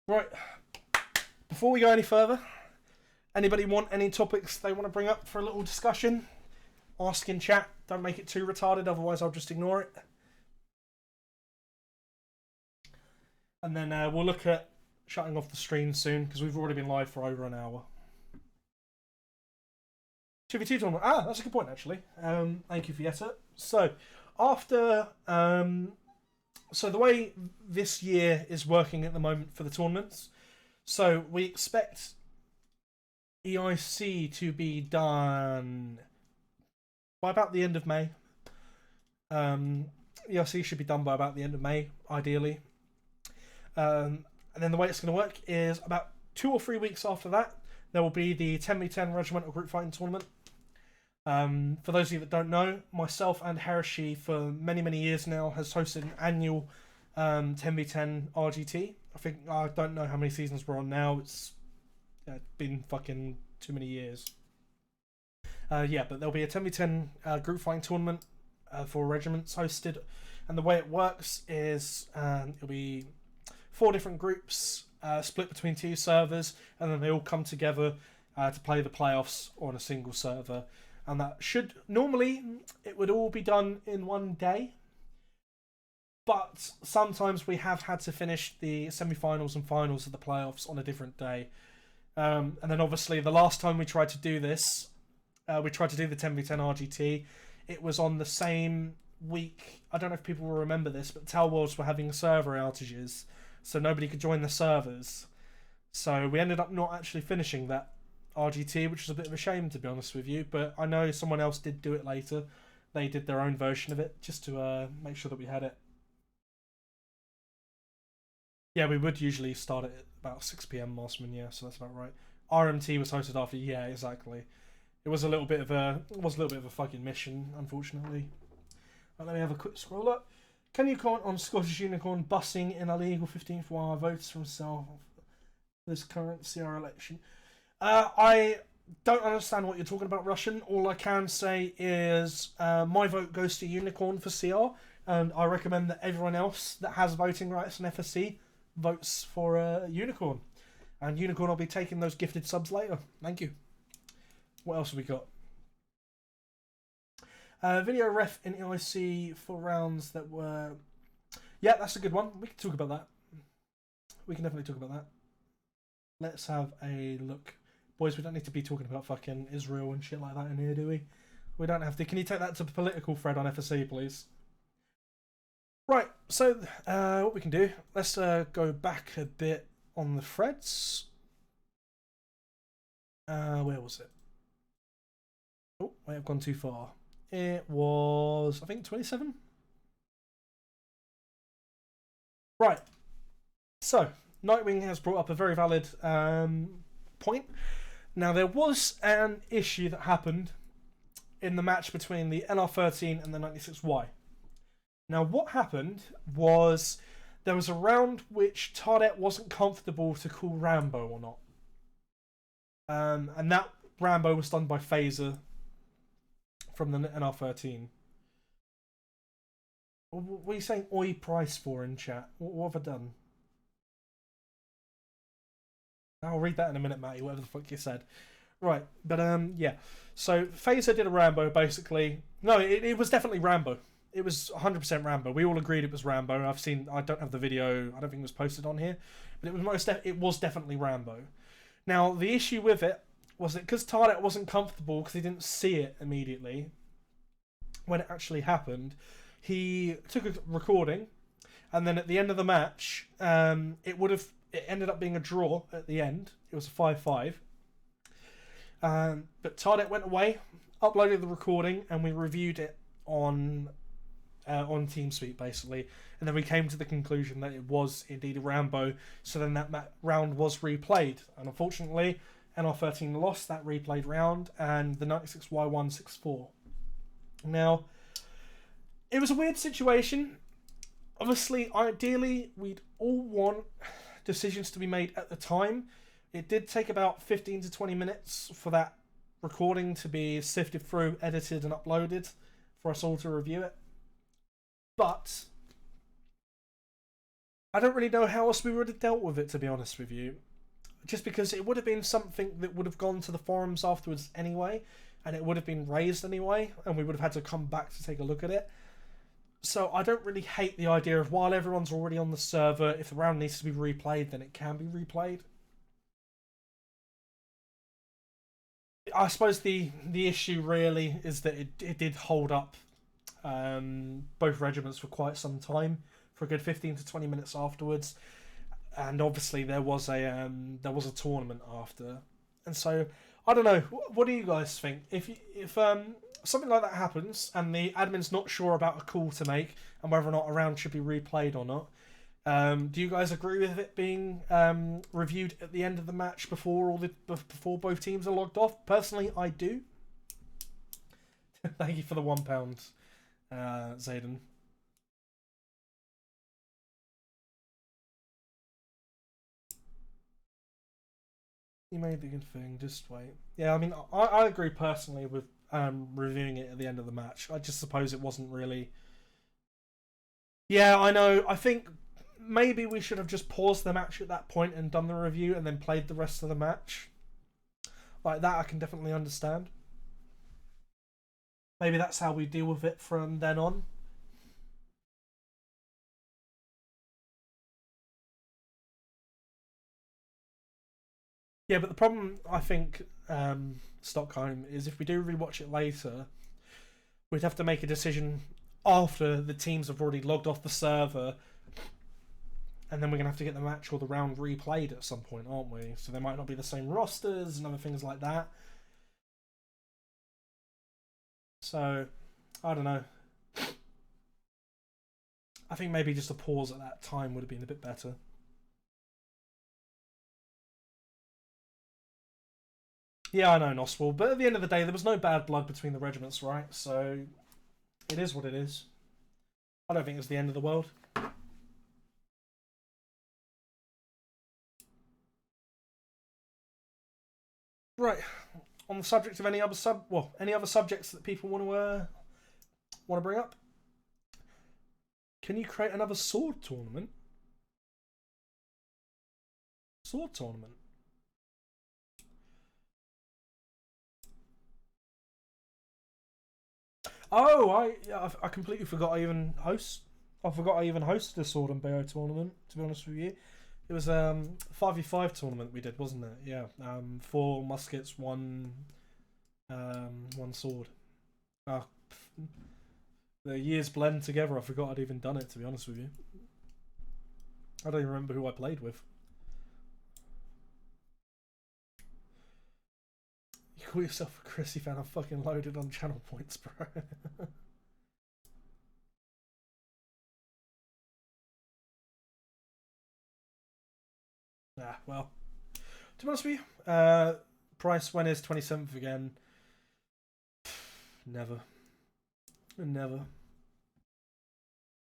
Right. Before we go any further, anybody want any topics they want to bring up for a little discussion? Ask in chat. Don't make it too retarded, otherwise I'll just ignore it. And then we'll look at shutting off the stream soon, because we've already been live for over an hour. 2v2 tournament. Ah, that's a good point, actually. Thank you, Vieta. So, after... so the way this year is working at the moment for the tournaments, so we expect EIC to be done by about the end of May. EIC should be done by about the end of May, ideally. And then the way it's going to work is about 2 or 3 weeks after that, there will be the 10v10 Regimental Group Fighting Tournament. For those of you that don't know, myself and Harashi for many, many years now has hosted an annual 10v10 RGT. I don't know how many seasons we're on now. It's been fucking too many years. Yeah, but there'll be a 10v10 group fighting tournament for regiments hosted. And the way it works is it'll be 4 different groups split between 2 servers, and then they all come together to play the playoffs on a single server. And that should, normally, it would all be done in one day. But sometimes we have had to finish the semi-finals and finals of the playoffs on a different day. And then obviously the last time we tried to do this, we tried to do the 10v10 RGT, it was on the same week. I don't know if people will remember this, but Tell Worlds were having server outages, so nobody could join the servers. So we ended up not actually finishing that RGT, which was a bit of a shame, to be honest with you, but I know someone else did do it later. They did their own version of it, just to make sure that we had it. Yeah, we would usually start at about 6 PM, Marsman, yeah, so that's about right. RMT was hosted after, yeah, exactly. It was a little bit of a fucking mission, unfortunately. Right, let me have a quick scroll up. Can you comment on Scottish Unicorn busing in illegal 15th wire votes for himself for this current CR election? I don't understand what you're talking about, Russian. All I can say is my vote goes to Unicorn for CR, and I recommend that everyone else that has voting rights in FSC votes for Unicorn. And Unicorn will be taking those gifted subs later. Thank you. What else have we got? Video ref in EIC for rounds that were... Yeah, that's a good one. We can talk about that. We can definitely talk about that. Let's have a look. Boys, we don't need to be talking about fucking Israel and shit like that in here, do we? We don't have to. Can you take that to political thread on FSC, please? Right. so what we can do, let's go back a bit on the threads. Where was it? Oh, wait, I've gone too far. It was, I think, 27. Right. So, Nightwing has brought up a very valid point. Now, there was an issue that happened in the match between the NR13 and the 96Y. Now, what happened was there was a round which Tardet wasn't comfortable to call Rambo or not. And that Rambo was done by Phaser from the NR13. What are you saying oi price for in chat? What have I done? I'll read that in a minute, Matty, whatever the fuck you said. Right, but yeah. So Phaser did a Rambo, basically. No, it was definitely Rambo. It was 100% Rambo. We all agreed it was Rambo. I don't have the video. I don't think it was posted on here, but it was definitely Rambo. Now the issue with it was that because Tardet wasn't comfortable because he didn't see it immediately when it actually happened, he took a recording, and then at the end of the match, it ended up being a draw at the end. It was a 5-5. But Tardet went away, uploaded the recording, and we reviewed it on TeamSpeak, basically. And then we came to the conclusion that it was indeed a Rambo. So then that round was replayed. And unfortunately, NR13 lost that replayed round, and the 96Y won 6-4. Now, it was a weird situation. Obviously, ideally, we'd all want decisions to be made at the time. It did take about 15 to 20 minutes for that recording to be sifted through, edited, and uploaded for us all to review it. But I don't really know how else we would have dealt with it, to be honest with you. Just because it would have been something that would have gone to the forums afterwards anyway, and it would have been raised anyway, and we would have had to come back to take a look at it. So I don't really hate the idea of, while everyone's already on the server, if the round needs to be replayed, then it can be replayed. I suppose the issue really is that it did hold up both regiments for quite some time, for a good 15 to 20 minutes afterwards, and obviously there was a tournament after, and so I don't know. What do you guys think? If something like that happens and the admin's not sure about a call to make and whether or not a round should be replayed or not, do you guys agree with it being reviewed at the end of the match before both teams are logged off? Personally, I do. Thank you for the £1, Zayden. You made the good thing. Just wait. Yeah, I mean, I agree personally with reviewing it at the end of the match. I just suppose it wasn't really. Yeah, I know. I think maybe we should have just paused the match at that point and done the review and then played the rest of the match. Like that, I can definitely understand. Maybe that's how we deal with it from then on. Yeah, but the problem, I think, Stockholm, is if we do rewatch it later, we'd have to make a decision after the teams have already logged off the server, and then we're going to have to get the match or the round replayed at some point, aren't we? So there might not be the same rosters and other things like that. So, I don't know. I think maybe just a pause at that time would have been a bit better. Yeah, I know, Noswell, but at the end of the day, there was no bad blood between the regiments, right? So, it is what it is. I don't think it's the end of the world. Right. On the subject of any other subjects that people want to bring up. Can you create another sword tournament? Sword tournament. Oh, I completely forgot I even hosted a sword and barrow tournament. To be honest with you, it was 5v5 tournament we did, wasn't it? Yeah, 4 muskets, one sword. The years blend together. I forgot I'd even done it, to be honest with you. I don't even remember who I played with. You call yourself a Chrissy fan? I'm fucking loaded on channel points, bro. Nah, well. To be honest with you, price when is 27th again? Never. Never.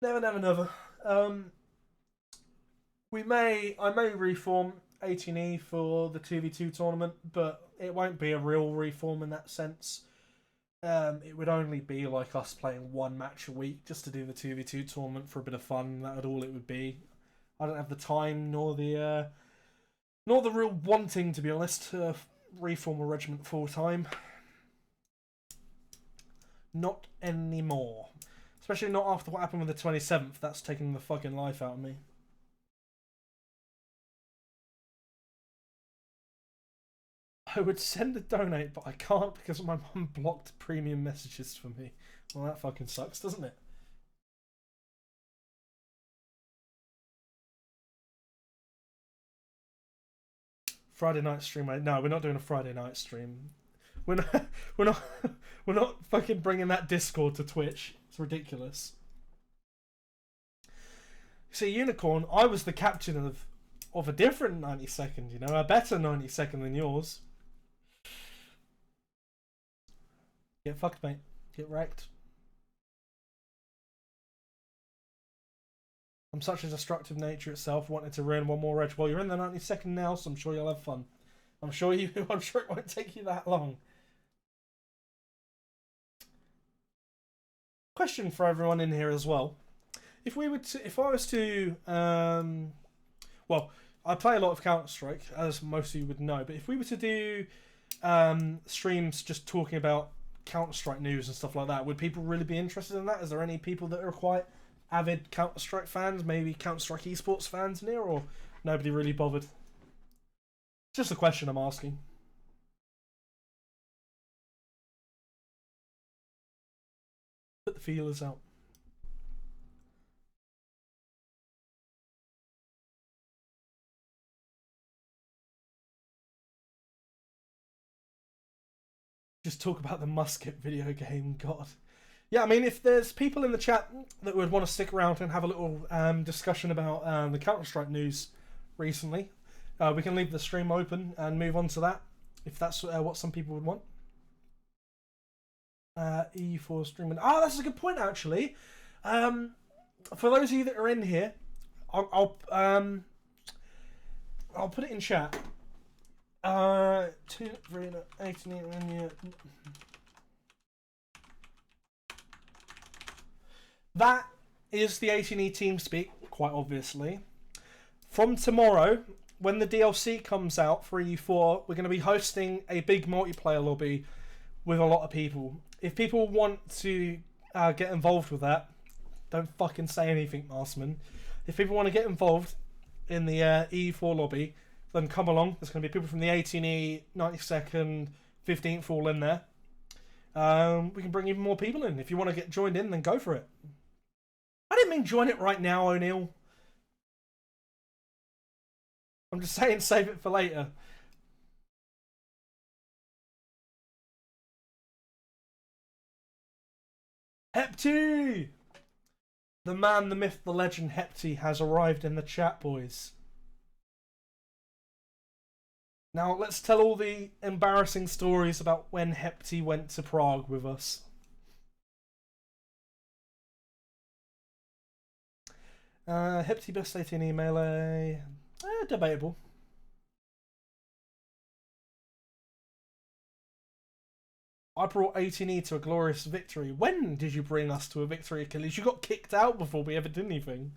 Never, never, never. I may reform 18E for the 2v2 tournament, but it won't be a real reform in that sense. It would only be like us playing one match a week just to do the 2v2 tournament for a bit of fun. That would all it would be. I don't have the time nor the real wanting, to be honest, to reform a regiment full time. Not anymore. Especially not after what happened with the 27th. That's taking the fucking life out of me. I would send a donate, but I can't because my mum blocked premium messages for me. Well, that fucking sucks, doesn't it? Friday night stream. No, we're not doing a Friday night stream. We're not. We're not. We're not fucking bringing that Discord to Twitch. It's ridiculous. See, Unicorn, I was the captain of a different 92nd. You know, a better 92nd than yours. Get fucked, mate. Get wrecked. I'm such a destructive nature itself, wanting to ruin one more reg. Well, you're in the 92nd now, so I'm sure you'll have fun. I'm sure it won't take you that long. Question for everyone in here as well. If I was to, well, I play a lot of Counter-Strike, as most of you would know, but if we were to do streams just talking about Counter-Strike news and stuff like that, would people really be interested in that? Is there any people that are quite avid Counter-Strike fans, maybe Counter-Strike esports fans in here, or nobody really bothered? Just a question I'm asking. Put the feelers out. Just talk about the musket video game, God. Yeah, I mean, if there's people in the chat that would want to stick around and have a little discussion about the Counter-Strike news recently, we can leave the stream open and move on to that, if that's what some people would want. E4 streaming. Oh, that's a good point, actually. For those of you that are in here, I'll put it in chat. 2, 3, 18, that is the 18E team speak, quite obviously. From tomorrow, when the DLC comes out for E4, we're going to be hosting a big multiplayer lobby with a lot of people. If people want to get involved with that, don't fucking say anything, Marsman. If people want to get involved in the E4 lobby, then come along. There's going to be people from the 18E, 92nd, 15th all in there. We can bring even more people in. If you want to get joined in, then go for it. I didn't mean join it right now, O'Neill. I'm just saying save it for later. Ep.3! The man, the myth, the legend Ep.3 has arrived in the chat, boys. Now, let's tell all the embarrassing stories about when Ep.3 went to Prague with us. Ep.3 best 18 melee. Debatable. I brought 18E to a glorious victory. When did you bring us to a victory, Achilles? You got kicked out before we ever did anything.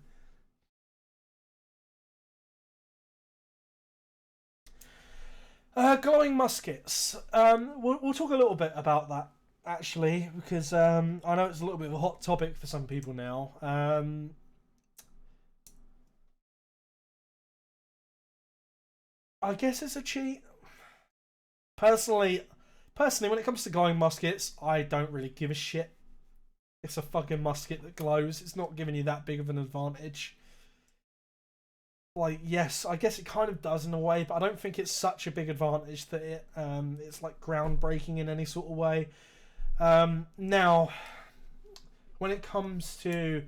Glowing muskets. We'll talk a little bit about that, actually, because I know it's a little bit of a hot topic for some people now. I guess it's a cheat. Personally, when it comes to glowing muskets, I don't really give a shit. It's a fucking musket that glows. It's not giving you that big of an advantage. Like, yes, I guess it kind of does in a way, but I don't think it's such a big advantage that it's like groundbreaking in any sort of way. Now, when it comes to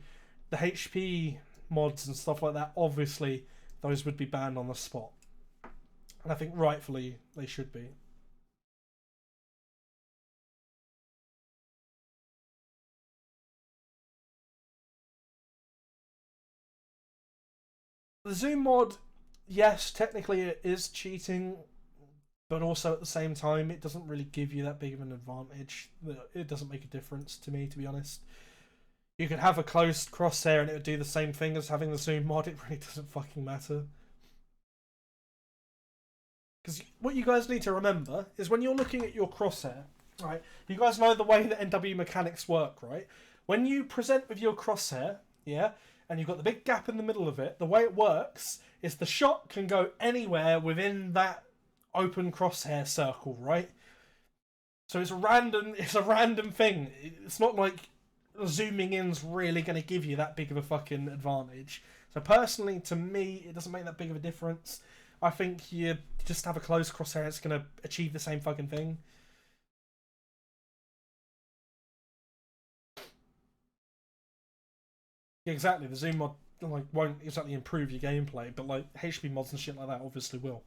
the HP mods and stuff like that, obviously those would be banned on the spot, and I think rightfully they should be. The zoom mod, yes, technically it is cheating, but also at the same time, it doesn't really give you that big of an advantage. It doesn't make a difference to me, to be honest. You could have a closed crosshair and it would do the same thing as having the zoom mod. It really doesn't fucking matter. Because what you guys need to remember is when you're looking at your crosshair, right? You guys know the way that NW mechanics work, right? When you present with your crosshair, yeah, and you've got the big gap in the middle of it, the way it works is the shot can go anywhere within that open crosshair circle, right? So it's a random thing. It's not like zooming in's really going to give you that big of a fucking advantage. So personally, to me, it doesn't make that big of a difference. I think you just have a closed crosshair, it's going to achieve the same fucking thing. Yeah, exactly. The zoom mod like won't exactly improve your gameplay, but like HP mods and shit like that obviously will.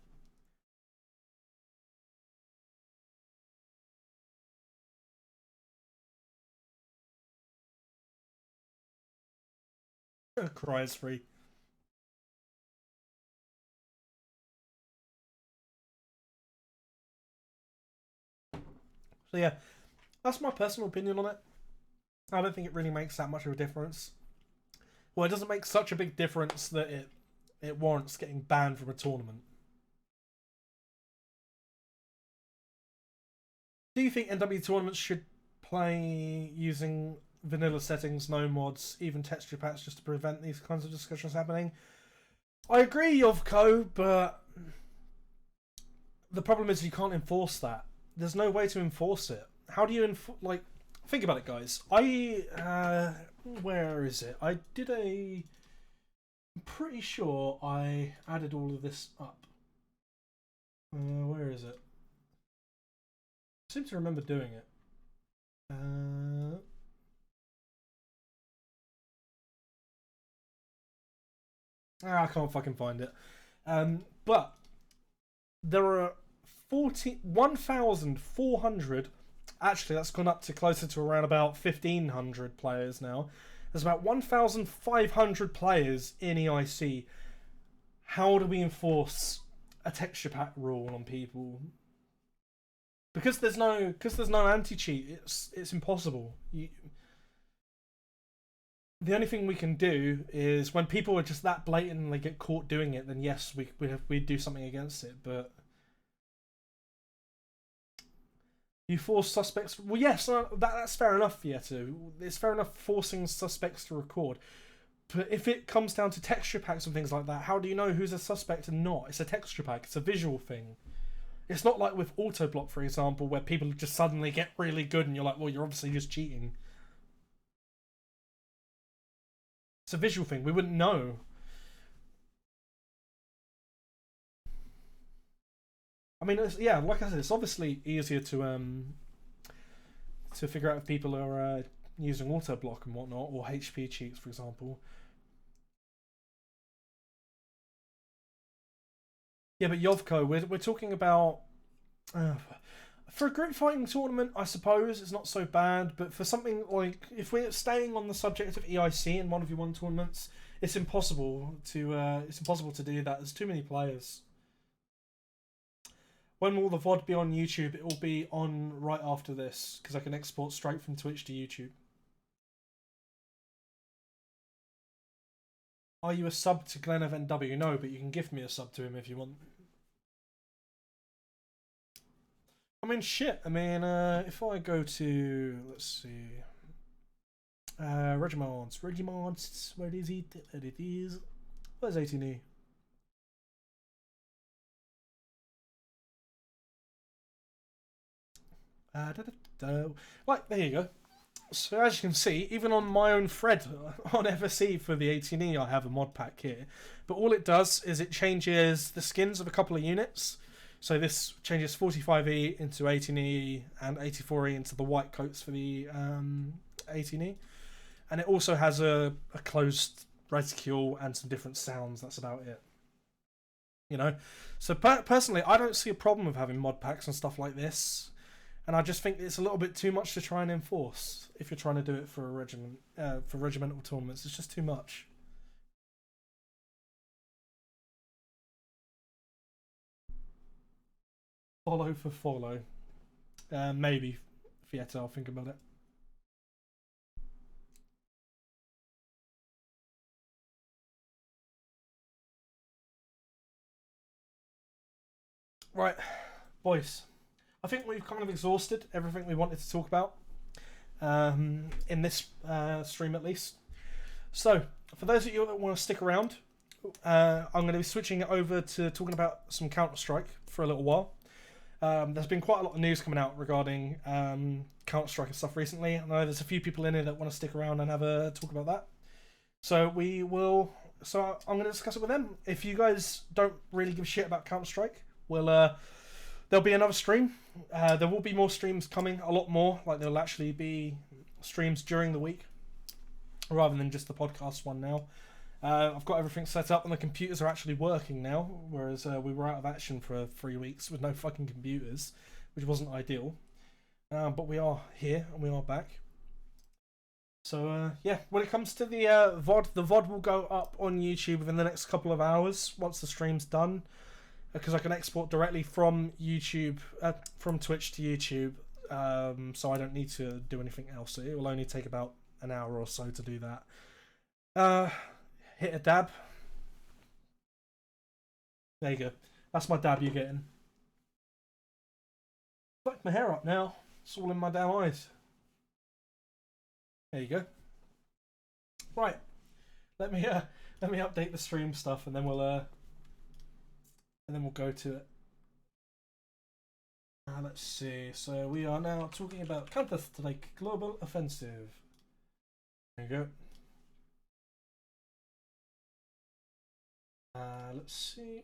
Cries free. So yeah, that's my personal opinion on it. I don't think it really makes that much of a difference. Well, it doesn't make such a big difference that it warrants getting banned from a tournament. Do you think NW tournaments should play using vanilla settings, no mods, even texture packs, just to prevent these kinds of discussions happening? I agree, Yovko, but the problem is you can't enforce that. There's no way to enforce it. How do you like? Think about it, guys. Where is it? I did a. I'm pretty sure I added all of this up. Where is it? I seem to remember doing it. I can't fucking find it. But there are 1,400. Actually, that's gone up to closer to around about 1,500 players now. There's about 1,500 players in EIC. How do we enforce a texture pack rule on people? Because there's no anti-cheat. It's impossible. The only thing we can do is when people are just that blatant and they get caught doing it, then yes, we do something against it. But you force suspects. Well, yes, that's fair enough. Yeah, too. It's fair enough forcing suspects to record. But if it comes down to texture packs and things like that, how do you know who's a suspect and not? It's a texture pack. It's a visual thing. It's not like with auto block, for example, where people just suddenly get really good and you're like, well, you're obviously just cheating. It's a visual thing. We wouldn't know. I mean, yeah, like I said, it's obviously easier to figure out if people are using auto block and whatnot, or HP cheats, for example. Yeah, but Yovko, we're talking about for a group fighting tournament, I suppose it's not so bad. But for something like if we're staying on the subject of EIC in 1v1 tournaments, it's impossible to do that. There's too many players. When will the VOD be on YouTube? It will be on right after this because I can export straight from Twitch to YouTube. Are you a sub to Glenn of NW? No, but you can gift me a sub to him if you want. I mean, shit. I mean, if I go to, let's see, Regimonds, where is he? There it is. Where's 18E? Right, there you go. So as you can see, even on my own thread on FSE for the 18E, I have a mod pack here. But all it does is it changes the skins of a couple of units. So this changes 45E into 18E and 84E into the white coats for the 18E. And it also has a closed reticule and some different sounds. That's about it. You know? So personally, I don't see a problem with having mod packs and stuff like this. And I just think it's a little bit too much to try and enforce if you're trying to do it for a regiment, for regimental tournaments. It's just too much. Follow for follow. Maybe. Fietta, I'll think about it. Right, boys. I think we've kind of exhausted everything we wanted to talk about in this stream, at least. So, for those of you that want to stick around, I'm going to be switching it over to talking about some Counter-Strike for a little while. There's been quite a lot of news coming out regarding Counter-Strike and stuff recently. I know there's a few people in here that want to stick around and have a talk about that. So we will. So I'm going to discuss it with them. If you guys don't really give a shit about Counter-Strike, there'll be another stream. There will be more streams coming, a lot more. Like there'll actually be streams during the week, rather than just the podcast one now. I've got everything set up and the computers are actually working now, whereas we were out of action for 3 weeks with no fucking computers, which wasn't ideal. But we are here and we are back. So yeah, when it comes to the VOD, the VOD will go up on YouTube within the next couple of hours once the stream's done, because I can export directly from YouTube, from Twitch to YouTube, so I don't need to do anything else. It will only take about an hour or so to do that. Hit a dab. There you go. That's my dab you're getting. Fuck my hair up now. It's all in my damn eyes. There you go. Right. Let me update the stream stuff and then we'll go to it. Let's see. So we are now talking about Counter-Strike Global Offensive. There you go. Let's see.